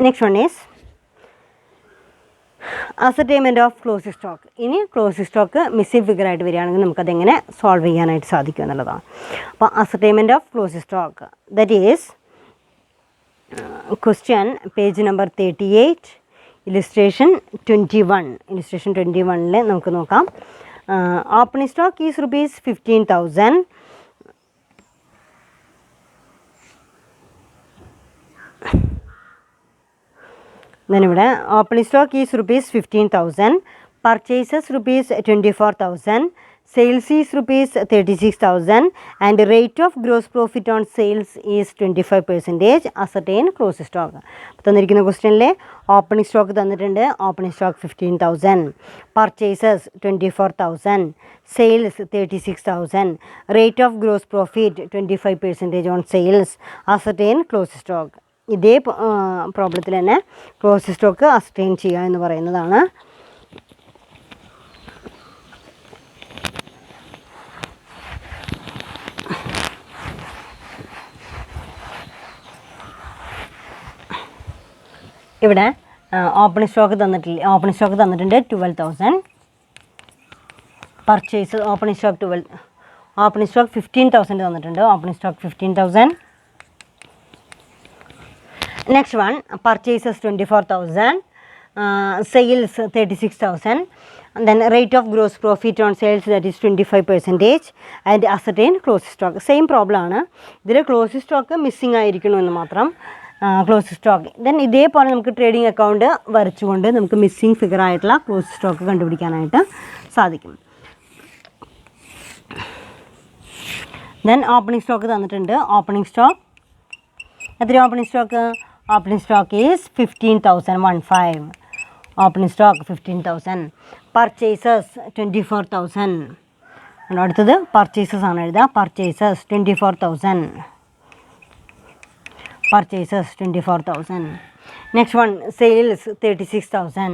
Next one is ascertainment of closing stock. ഇനി ക്ലോസിംഗ് സ്റ്റോക്ക് മിസ്സിംഗ് ഫിഗർ ആയിട്ട് വരികയാണെങ്കിൽ നമുക്കതെങ്ങനെ സോൾവ് ചെയ്യാനായിട്ട് സാധിക്കും എന്നുള്ളതാണ്. അപ്പോൾ ascertainment of closing stock, that is question page number 38, illustration 21. നമുക്ക് നോക്കാം. Opening stock is ₹15,000. then ഇവിടെ opening stock is ₹15,000, purchases ₹24,000, sales is ₹36,000 and rate of gross profit on sales is 25%. Ascertain closing stock. തന്നിരിക്കുന്ന ക്വസ്റ്റ്യനിലെ opening stock തന്നിട്ടുണ്ട്. Opening stock 15,000, purchases 24,000, sales 36,000, rate of gross profit 25% on sales. Ascertain closing stock. ഇതേ പ്രോബ്ലത്തിൽ തന്നെ closing stock ascertain ചെയ്യുക എന്ന് പറയുന്നതാണ്. ഇവിടെ opening stock തന്നിട്ടുണ്ട് 12,000, purchase opening stock 15,000 തന്നിട്ടുണ്ട്. Opening stock 15,000. Next one purchases 24,000, sales 36,000, then rate of gross profit on sales, that is 25%, and ascertain closing stock. Same problem ആണ്. ഇതിൽ ക്ലോസിംഗ് സ്റ്റോക്ക് മിസ്സിംഗ് ആയിരിക്കണമെന്ന് മാത്രം. ക്ലോസിംഗ് സ്റ്റോക്ക് ദെൻ ഇതേപോലെ നമുക്ക് trading account വരച്ചുകൊണ്ട് നമുക്ക് missing figure ആയിട്ടുള്ള closing stock കണ്ടുപിടിക്കാനായിട്ട് സാധിക്കും. ദെൻ ഓപ്പണിംഗ് സ്റ്റോക്ക് തന്നിട്ടുണ്ട്. ഓപ്പണിംഗ് സ്റ്റോക്ക് എത്ര? Opening stock is 15,015. Opening stock 15,000. Purchases 24,000. അടുത്തത് പർച്ചേസസ് ആണ് എഴുതുക. Purchases 24,000. Purchases 24,000. Next one sales 36,000.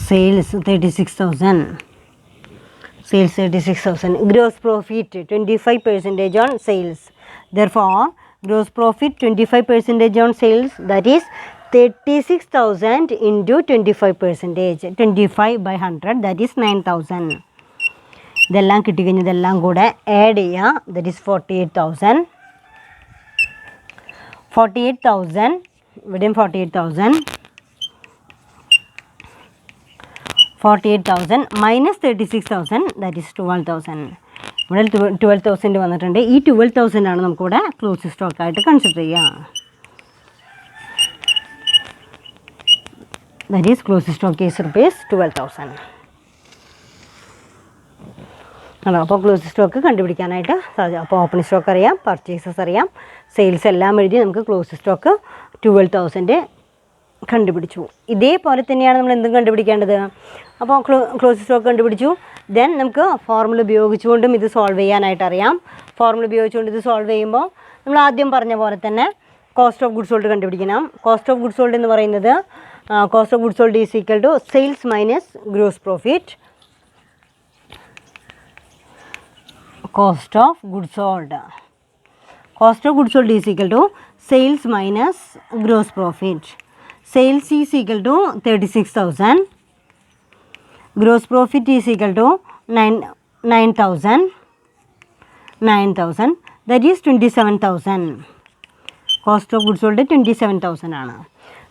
Sales 36,000. Sales 36,000. Gross profit 25% on sales. Therefore, gross profit 25% on sales, that is 36,000 into 25%. 25 by 100, that is 9,000. ഇതെല്ലാം കിട്ടിക്കഴിഞ്ഞ് ഇതെല്ലാം കൂടെ add ചെയ്യുക. That is 48,000. 48,000 ഇവിടെയും 48,000. 48,000 minus 36,000, that is 12,000. ഇവിടെ 12,000 വന്നിട്ടുണ്ട്. ഈ 12,000 ആണ് നമുക്കിവിടെ ക്ലോസിംഗ് സ്റ്റോക്കായിട്ട് കൺസിഡർ ചെയ്യുക. That is closing stock is rupees 12,000. ആണോ? അപ്പോൾ ക്ലോസിംഗ് സ്റ്റോക്ക് കണ്ടുപിടിക്കാനായിട്ട് സാധിക്കും. അപ്പോൾ ഓപ്പണിംഗ് സ്റ്റോക്ക് അറിയാം, പർച്ചേസസ് അറിയാം, സെയിൽസ് എല്ലാം എഴുതി നമുക്ക് ക്ലോസിംഗ് സ്റ്റോക്ക് 12,000 കണ്ടുപിടിച്ചു. ഇതേപോലെ തന്നെയാണ് നമ്മൾ എന്തും കണ്ടുപിടിക്കേണ്ടത്. അപ്പോൾ ക്ലോസിംഗ് സ്റ്റോക്ക് കണ്ടുപിടിച്ചു. ദെൻ നമുക്ക് ഫോർമുല ഉപയോഗിച്ചുകൊണ്ടും ഇത് സോൾവ് ചെയ്യാനായിട്ട് അറിയാം. ഫോർമുല ഉപയോഗിച്ചുകൊണ്ട് ഇത് സോൾവ് ചെയ്യുമ്പോൾ നമ്മൾ ആദ്യം പറഞ്ഞ പോലെ തന്നെ കോസ്റ്റ് ഓഫ് ഗുഡ്സ് സോൾഡ് കണ്ടുപിടിക്കണം. കോസ്റ്റ് ഓഫ് ഗുഡ്സ് സോൾഡ് എന്ന് പറയുന്നത് cost of goods sold is equal to sales minus gross profit. Cost of goods sold. Cost of goods sold is equal to sales minus gross profit. Sales is equal to 36,000. Gross profit is equal to 9,000. 9,000. That is 27,000. Cost of goods sold 27,000 ആണ്.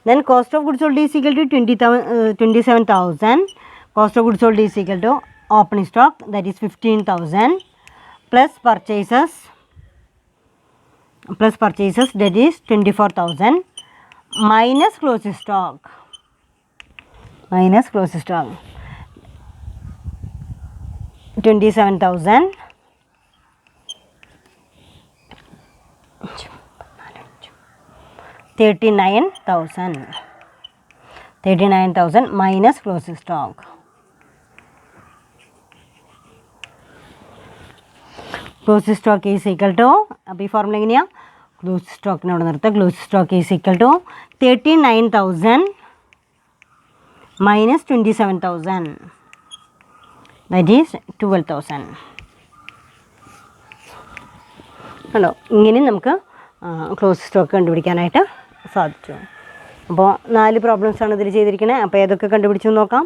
Then cost of goods sold is equal to 27,000. Cost of goods sold is equal to opening stock, that is 15,000 plus purchases, that is 24,000. Minus closing stock. 27,000. 39,000 minus closing stock. Closing stock is equal to, അപ്പോൾ ഈ formula എങ്ങനെയാണ്? Close സ്റ്റോക്കിനോട് നിർത്തുക. Close stock is equal to 39,000 minus 27,000, that is 12,000. ആണോ? ഇങ്ങനെ നമുക്ക് close stock കണ്ടുപിടിക്കാനായിട്ട് സാധിച്ചു. അപ്പോൾ 4 പ്രോബ്ലംസാണ് ഇതിൽ ചെയ്തിരിക്കുന്നത്. അപ്പോൾ ഏതൊക്കെ കണ്ടുപിടിച്ചു നോക്കാം.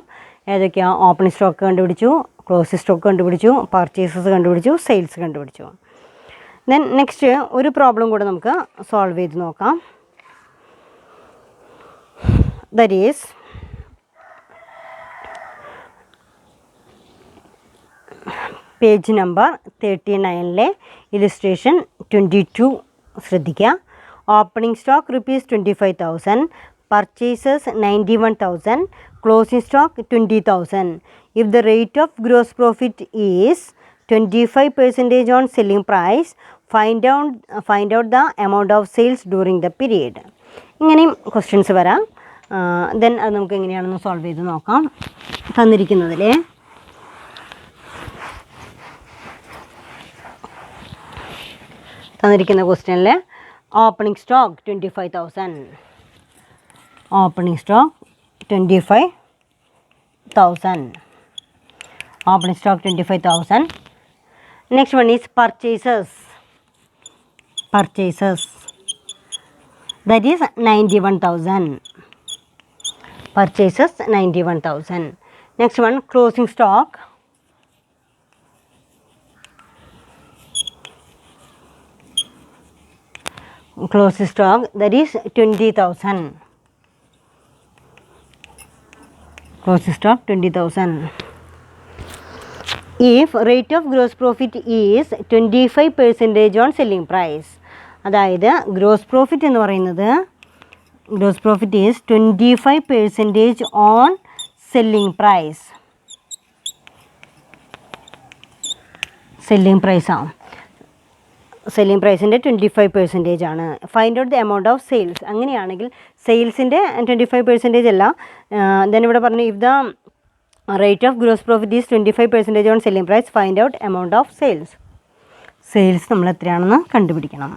ഏതൊക്കെയാണ്? ഓപ്പണിംഗ് സ്റ്റോക്ക് കണ്ടുപിടിച്ചു, ക്ലോസ് സ്റ്റോക്ക് കണ്ടുപിടിച്ചു, പർച്ചേസസ് കണ്ടുപിടിച്ചു, സെയിൽസ് കണ്ടുപിടിച്ചു. ദെൻ നെക്സ്റ്റ് ഒരു പ്രോബ്ലം കൂടെ നമുക്ക് സോൾവ് ചെയ്ത് നോക്കാം. That is page number 39 illustration 22 ശ്രദ്ധിക്കുക. Opening stock ₹25,000, purchases 91,000, closing stock 20,000. If the rate of gross profit is 25% on selling price, find out the amount of sales during the period. ഇങ്ങനെയും questions വരാം. Then അത് നമുക്ക് എങ്ങനെയാണെന്ന് solve ചെയ്ത് നോക്കാം. തന്നിരിക്കുന്നതിൽ ക്വസ്റ്റ്യനിൽ opening stock 25,000. Opening stock 25,000. Opening stock 25,000. Next one is purchases. That is 91,000. Purchases 91,000. Next one, closing stock. Closing stock, that is 20,000. Closing stock 20,000. If rate of gross profit is 25% on selling price, അതായത് gross profit എന്ന് പറയുന്നത് gross profit is 25% on selling price. Selling പ്രൈസാണ്. Selling പ്രൈസിൻ്റെ 25% ആണ്. Find out the amount of sales. അങ്ങനെയാണെങ്കിൽ സെയിൽസിൻ്റെ 25% അല്ല, then ഇവിടെ പറഞ്ഞു if the rate of gross profit is 25% on selling price find out amount of sales. Sales നമ്മൾ എത്രയാണെന്ന് കണ്ടുപിടിക്കണം.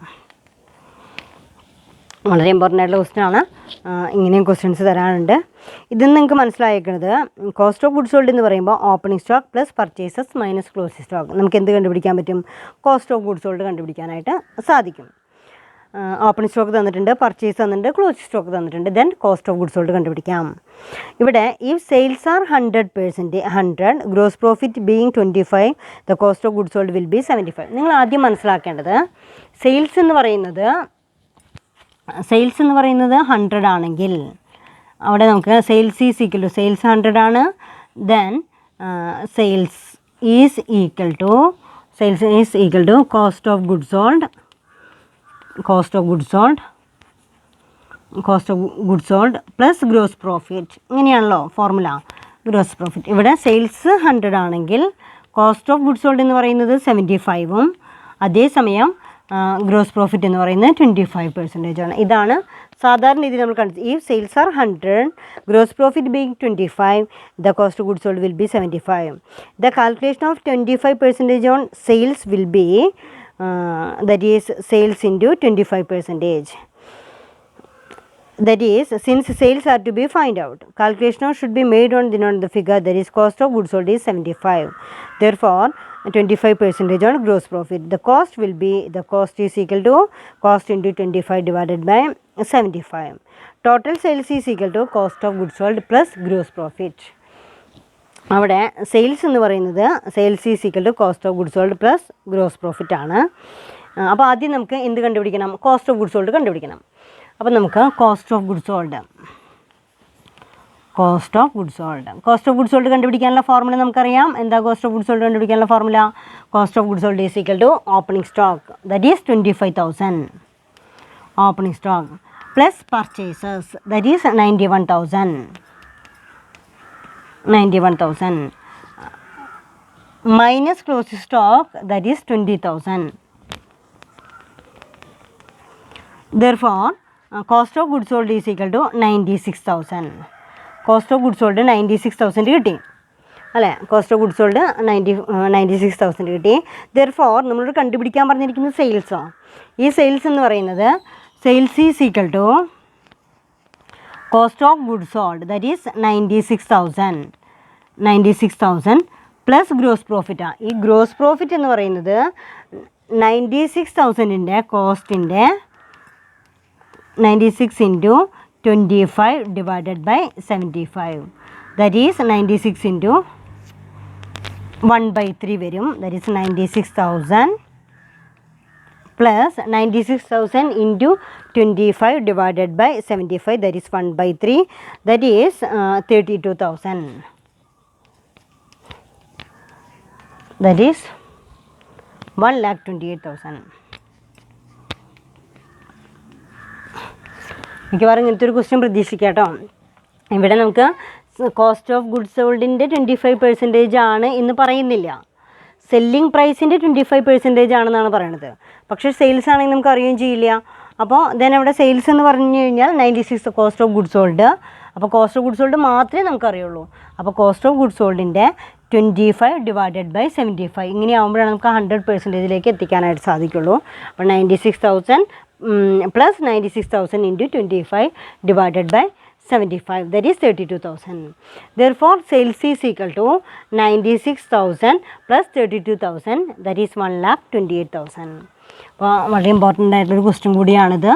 വളരെ ഇമ്പോർട്ടൻ്റ് ആയിട്ടുള്ള ക്വസ്റ്റ്യൻ ആണ്. ഇങ്ങനെയും ക്വസ്റ്റ്യൻസ് തരാനുണ്ട്. ഇതിൽ നിന്ന് നിങ്ങൾക്ക് മനസ്സിലായിരിക്കുന്നത് കോസ്റ്റ് ഓഫ് ഗുഡ്സ് സോൾഡ് എന്ന് പറയുമ്പോൾ opening stock plus purchases minus closing stock. നമുക്ക് എന്ത് കണ്ടുപിടിക്കാൻ പറ്റും? കോസ്റ്റ് ഓഫ് ഗുഡ്സ് സോൾഡ് കണ്ടുപിടിക്കാനായിട്ട് സാധിക്കും. ഓപ്പണിംഗ് സ്റ്റോക്ക് തന്നിട്ടുണ്ട്, പർച്ചേസ് തന്നിട്ടുണ്ട്, ക്ലോസിംഗ് സ്റ്റോക്ക് തന്നിട്ടുണ്ട്. Then cost of goods sold കണ്ടുപിടിക്കാം. ഇവിടെ if sales are 100%, gross profit being 25, the cost of goods sold will be 75. നിങ്ങൾ ആദ്യം മനസ്സിലാക്കേണ്ടത് സെയിൽസ് എന്ന് പറയുന്നത് 100 ആണെങ്കിൽ അവിടെ നമുക്ക് sales is equal to sales 100 ആണ്. Then sales is equal to cost of goods sold plus gross profit. ഇങ്ങനെയാണല്ലോ ഫോർമുല. ഗ്രോസ് പ്രോഫിറ്റ് ഇവിടെ സെയിൽസ് 100 ആണെങ്കിൽ കോസ്റ്റ് ഓഫ് ഗുഡ്സ് സോൾഡ് എന്ന് പറയുന്നത് 75ഉം അതേസമയം ഗ്രോസ് പ്രോഫിറ്റ് എന്ന് പറയുന്നത് 25% ആണ്. ഇതാണ് സാധാരണ രീതിയിൽ നമ്മൾ കണ്ടത്. ഈ sales are 100, gross profit being 25, the cost of goods sold will be 75. The calculation of 25% on sales will be that is sales into 25%. That is, since sales are to be find out, calculation should be made on the figure, that is cost of goods sold is 75. Therefore 25% on gross profit. The cost will be, the cost is equal to cost into 25 divided by 75. Total sales is equal to cost of goods sold plus gross profit. അവിടെ sales എന്ന് പറയുന്നത് sales is equal to cost of goods sold plus gross profit ആണ്. അപ്പോൾ ആദ്യം നമുക്ക് എന്ത് കണ്ടുപിടിക്കണം? Cost of goods sold കണ്ടുപിടിക്കണം. അപ്പോൾ നമുക്ക് കോസ്റ്റ് ഓഫ് ഗുഡ്സ് സോൾഡ് കണ്ടുപിടിക്കാനുള്ള ഫോർമുല നമുക്കറിയാം. എന്താ കോസ്റ്റ് ഓഫ് ഗുഡ്സ് സോൾഡ് കണ്ടുപിടിക്കാനുള്ള formula? Cost of goods sold is equal to opening stock, that is 25,000 opening stock plus purchases, that is 91,000 minus closing stock, that is 20,000. Therefore cost of goods sold is equal to 96,000. cost of goods sold 96,000 കിട്ടി അല്ലേ? Cost of goods sold 96,000 കിട്ടി. Therefore നമ്മളോട് കണ്ടുപിടിക്കാൻ പറഞ്ഞിരിക്കുന്നത് സെയിൽസോ. ഈ sales എന്ന് പറയുന്നത് sales is equal to cost of goods sold, that is 96,000 plus gross പ്രോഫിറ്റാണ്. ഈ ഗ്രോസ് പ്രോഫിറ്റ് എന്ന് പറയുന്നത് 96,000ൻ്റെ കോസ്റ്റിൻ്റെ 96 into 25 divided by 75, that is 96 into 1/3 വരും. That is 96,000 plus 96,000 into 25 divided by 75, that is 1/3, that is 32,000. That is 1,28,000. മിക്കവാറും ഇങ്ങനത്തെ ഒരു ക്വസ്റ്റ്യൻ പ്രതീക്ഷിക്കാം കേട്ടോ. ഇവിടെ നമുക്ക് കോസ്റ്റ് ഓഫ് ഗുഡ്സ് സോൾഡിൻ്റെ 25% ആണ് എന്ന് പറയുന്നില്ല. സെല്ലിംഗ് പ്രൈസിൻ്റെ 25% ആണെന്നാണ് പറയണത്. പക്ഷേ സെയിൽസ് ആണെങ്കിൽ നമുക്ക് അറിയുകയും ചെയ്യില്ല. അപ്പോൾ ദെൻ അവിടെ സെയിൽസ് എന്ന് പറഞ്ഞു കഴിഞ്ഞാൽ 96 കോസ്റ്റ് ഓഫ് ഗുഡ്സ് സോൾഡ്. അപ്പോൾ കോസ്റ്റ് ഓഫ് ഗുഡ്സ് സോൾഡ് മാത്രമേ നമുക്കറിയുള്ളൂ. അപ്പോൾ കോസ്റ്റ് ഓഫ് ഗുഡ്സ് സോൾഡിൻ്റെ 25 ഡിവൈഡഡ് ബൈ 75 ഇങ്ങനെ ആകുമ്പോഴാണ് നമുക്ക് 100%ലേക്ക് എത്തിക്കാനായിട്ട് സാധിക്കുള്ളൂ. അപ്പോൾ 96,000 plus 96,000 into 25 divided by 75, that is 32,000. Therefore sales is equal to 96,000 plus 32,000, that is 1,28,000. അപ്പോൾ വളരെ ഇമ്പോർട്ടൻ്റ് ആയിട്ടുള്ളൊരു ക്വസ്റ്റ്യൻ കൂടിയാണിത്.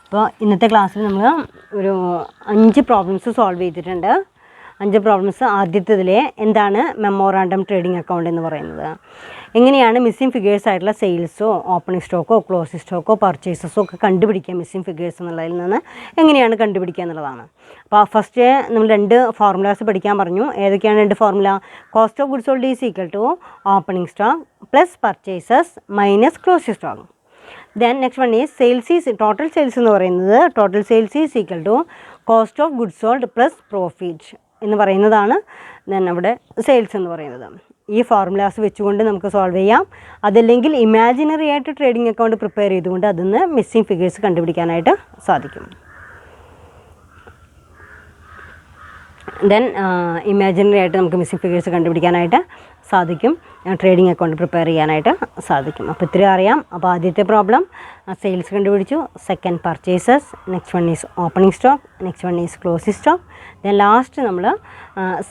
അപ്പോൾ ഇന്നത്തെ ക്ലാസ്സിൽ നമ്മൾ ഒരു 5 പ്രോബ്ലംസ് സോൾവ് ചെയ്തിട്ടുണ്ട്. 5 പ്രോബ്ലംസ്. ആദ്യത്തേതിലെ എന്താണ് മെമ്മോറാണ്ടം ട്രേഡിംഗ് അക്കൗണ്ട് എന്ന് പറയുന്നത്, എങ്ങനെയാണ് മിസ്സിംഗ് ഫിഗേഴ്സ് ആയിട്ടുള്ള സെയിൽസോ ഓപ്പണിംഗ് സ്റ്റോക്കോ ക്ലോസിംഗ് സ്റ്റോക്കോ പർച്ചേസസോ ഒക്കെ കണ്ടുപിടിക്കുക, മിസ്സിംഗ് ഫിഗേഴ്സ് എന്നുള്ളതിൽ നിന്ന് എങ്ങനെയാണ് കണ്ടുപിടിക്കുക എന്നുള്ളതാണ്. അപ്പോൾ ഫസ്റ്റ് നമ്മൾ 2 ഫോർമുലാസ് പഠിക്കാൻ പറഞ്ഞു. ഏതൊക്കെയാണ് 2 formula? Cost of goods sold is equal to opening stock plus purchases minus closing stock. Then next one is sales is total sales എന്ന് പറയുന്നത് total sales is equal to cost of goods sold plus profit എന്ന് പറയുന്നതാണ് then അവിടെ sales എന്ന് പറയുന്നത്. ഈ formulas വെച്ചുകൊണ്ട് നമുക്ക് സോൾവ് ചെയ്യാം. അതല്ലെങ്കിൽ ഇമാജിനറി ആയിട്ട് ട്രേഡിംഗ് അക്കൗണ്ട് പ്രിപ്പയർ ചെയ്തുകൊണ്ട് അതിൽ നിന്ന് മിസ്സിംഗ് ഫിഗേഴ്സ് കണ്ടുപിടിക്കാനായിട്ട് സാധിക്കും. ദെൻ ഇമാജിനറി ആയിട്ട് നമുക്ക് മിസ്സിംഗ് ഫിഗേഴ്സ് കണ്ടുപിടിക്കാനായിട്ട് സാധിക്കും, ട്രേഡിംഗ് അക്കൗണ്ട് പ്രിപ്പയർ ചെയ്യാനായിട്ട് സാധിക്കും. അപ്പോൾ ഇത്രയും അറിയാം. അപ്പോൾ ആദ്യത്തെ പ്രോബ്ലം സെയിൽസ് കണ്ടുപിടിച്ചു, second purchases, next one is opening stock, next one is closing stock. Then last നമ്മൾ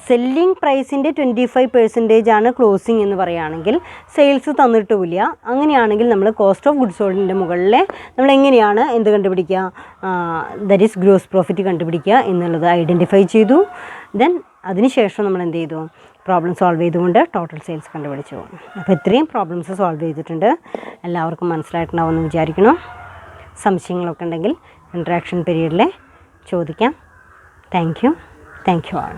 സെല്ലിംഗ് പ്രൈസിൻ്റെ 25% ആണ് ക്ലോസിംഗ് എന്ന് പറയുകയാണെങ്കിൽ സെയിൽസ് തന്നിട്ടുമില്ല. അങ്ങനെയാണെങ്കിൽ നമ്മൾ കോസ്റ്റ് ഓഫ് ഗുഡ്സ് സോൾഡിൻ്റെ മുകളിൽ നമ്മൾ എങ്ങനെയാണ് എന്ത് കണ്ടുപിടിക്കുക, ദറ്റ് ഈസ് ഗ്രോസ് പ്രോഫിറ്റ് കണ്ടുപിടിക്കുക എന്നുള്ളത് ഐഡൻറ്റിഫൈ ചെയ്തു. ദെൻ അതിനുശേഷം നമ്മൾ എന്ത് ചെയ്തു, പ്രോബ്ലം സോൾവ് ചെയ്തുകൊണ്ട് ടോട്ടൽ സെയിൽസ് കണ്ടുപിടിച്ചു. അപ്പോൾ ഇത്രയും പ്രോബ്ലംസ് സോൾവ് ചെയ്തിട്ടുണ്ട്. എല്ലാവർക്കും മനസ്സിലായിട്ടുണ്ടാവുമെന്ന് വിചാരിക്കുന്നു. സംശയങ്ങളൊക്കെ ഉണ്ടെങ്കിൽ ഇൻട്രാക്ഷൻ പീരീഡിൽ ചോദിക്കാം. Thank you all.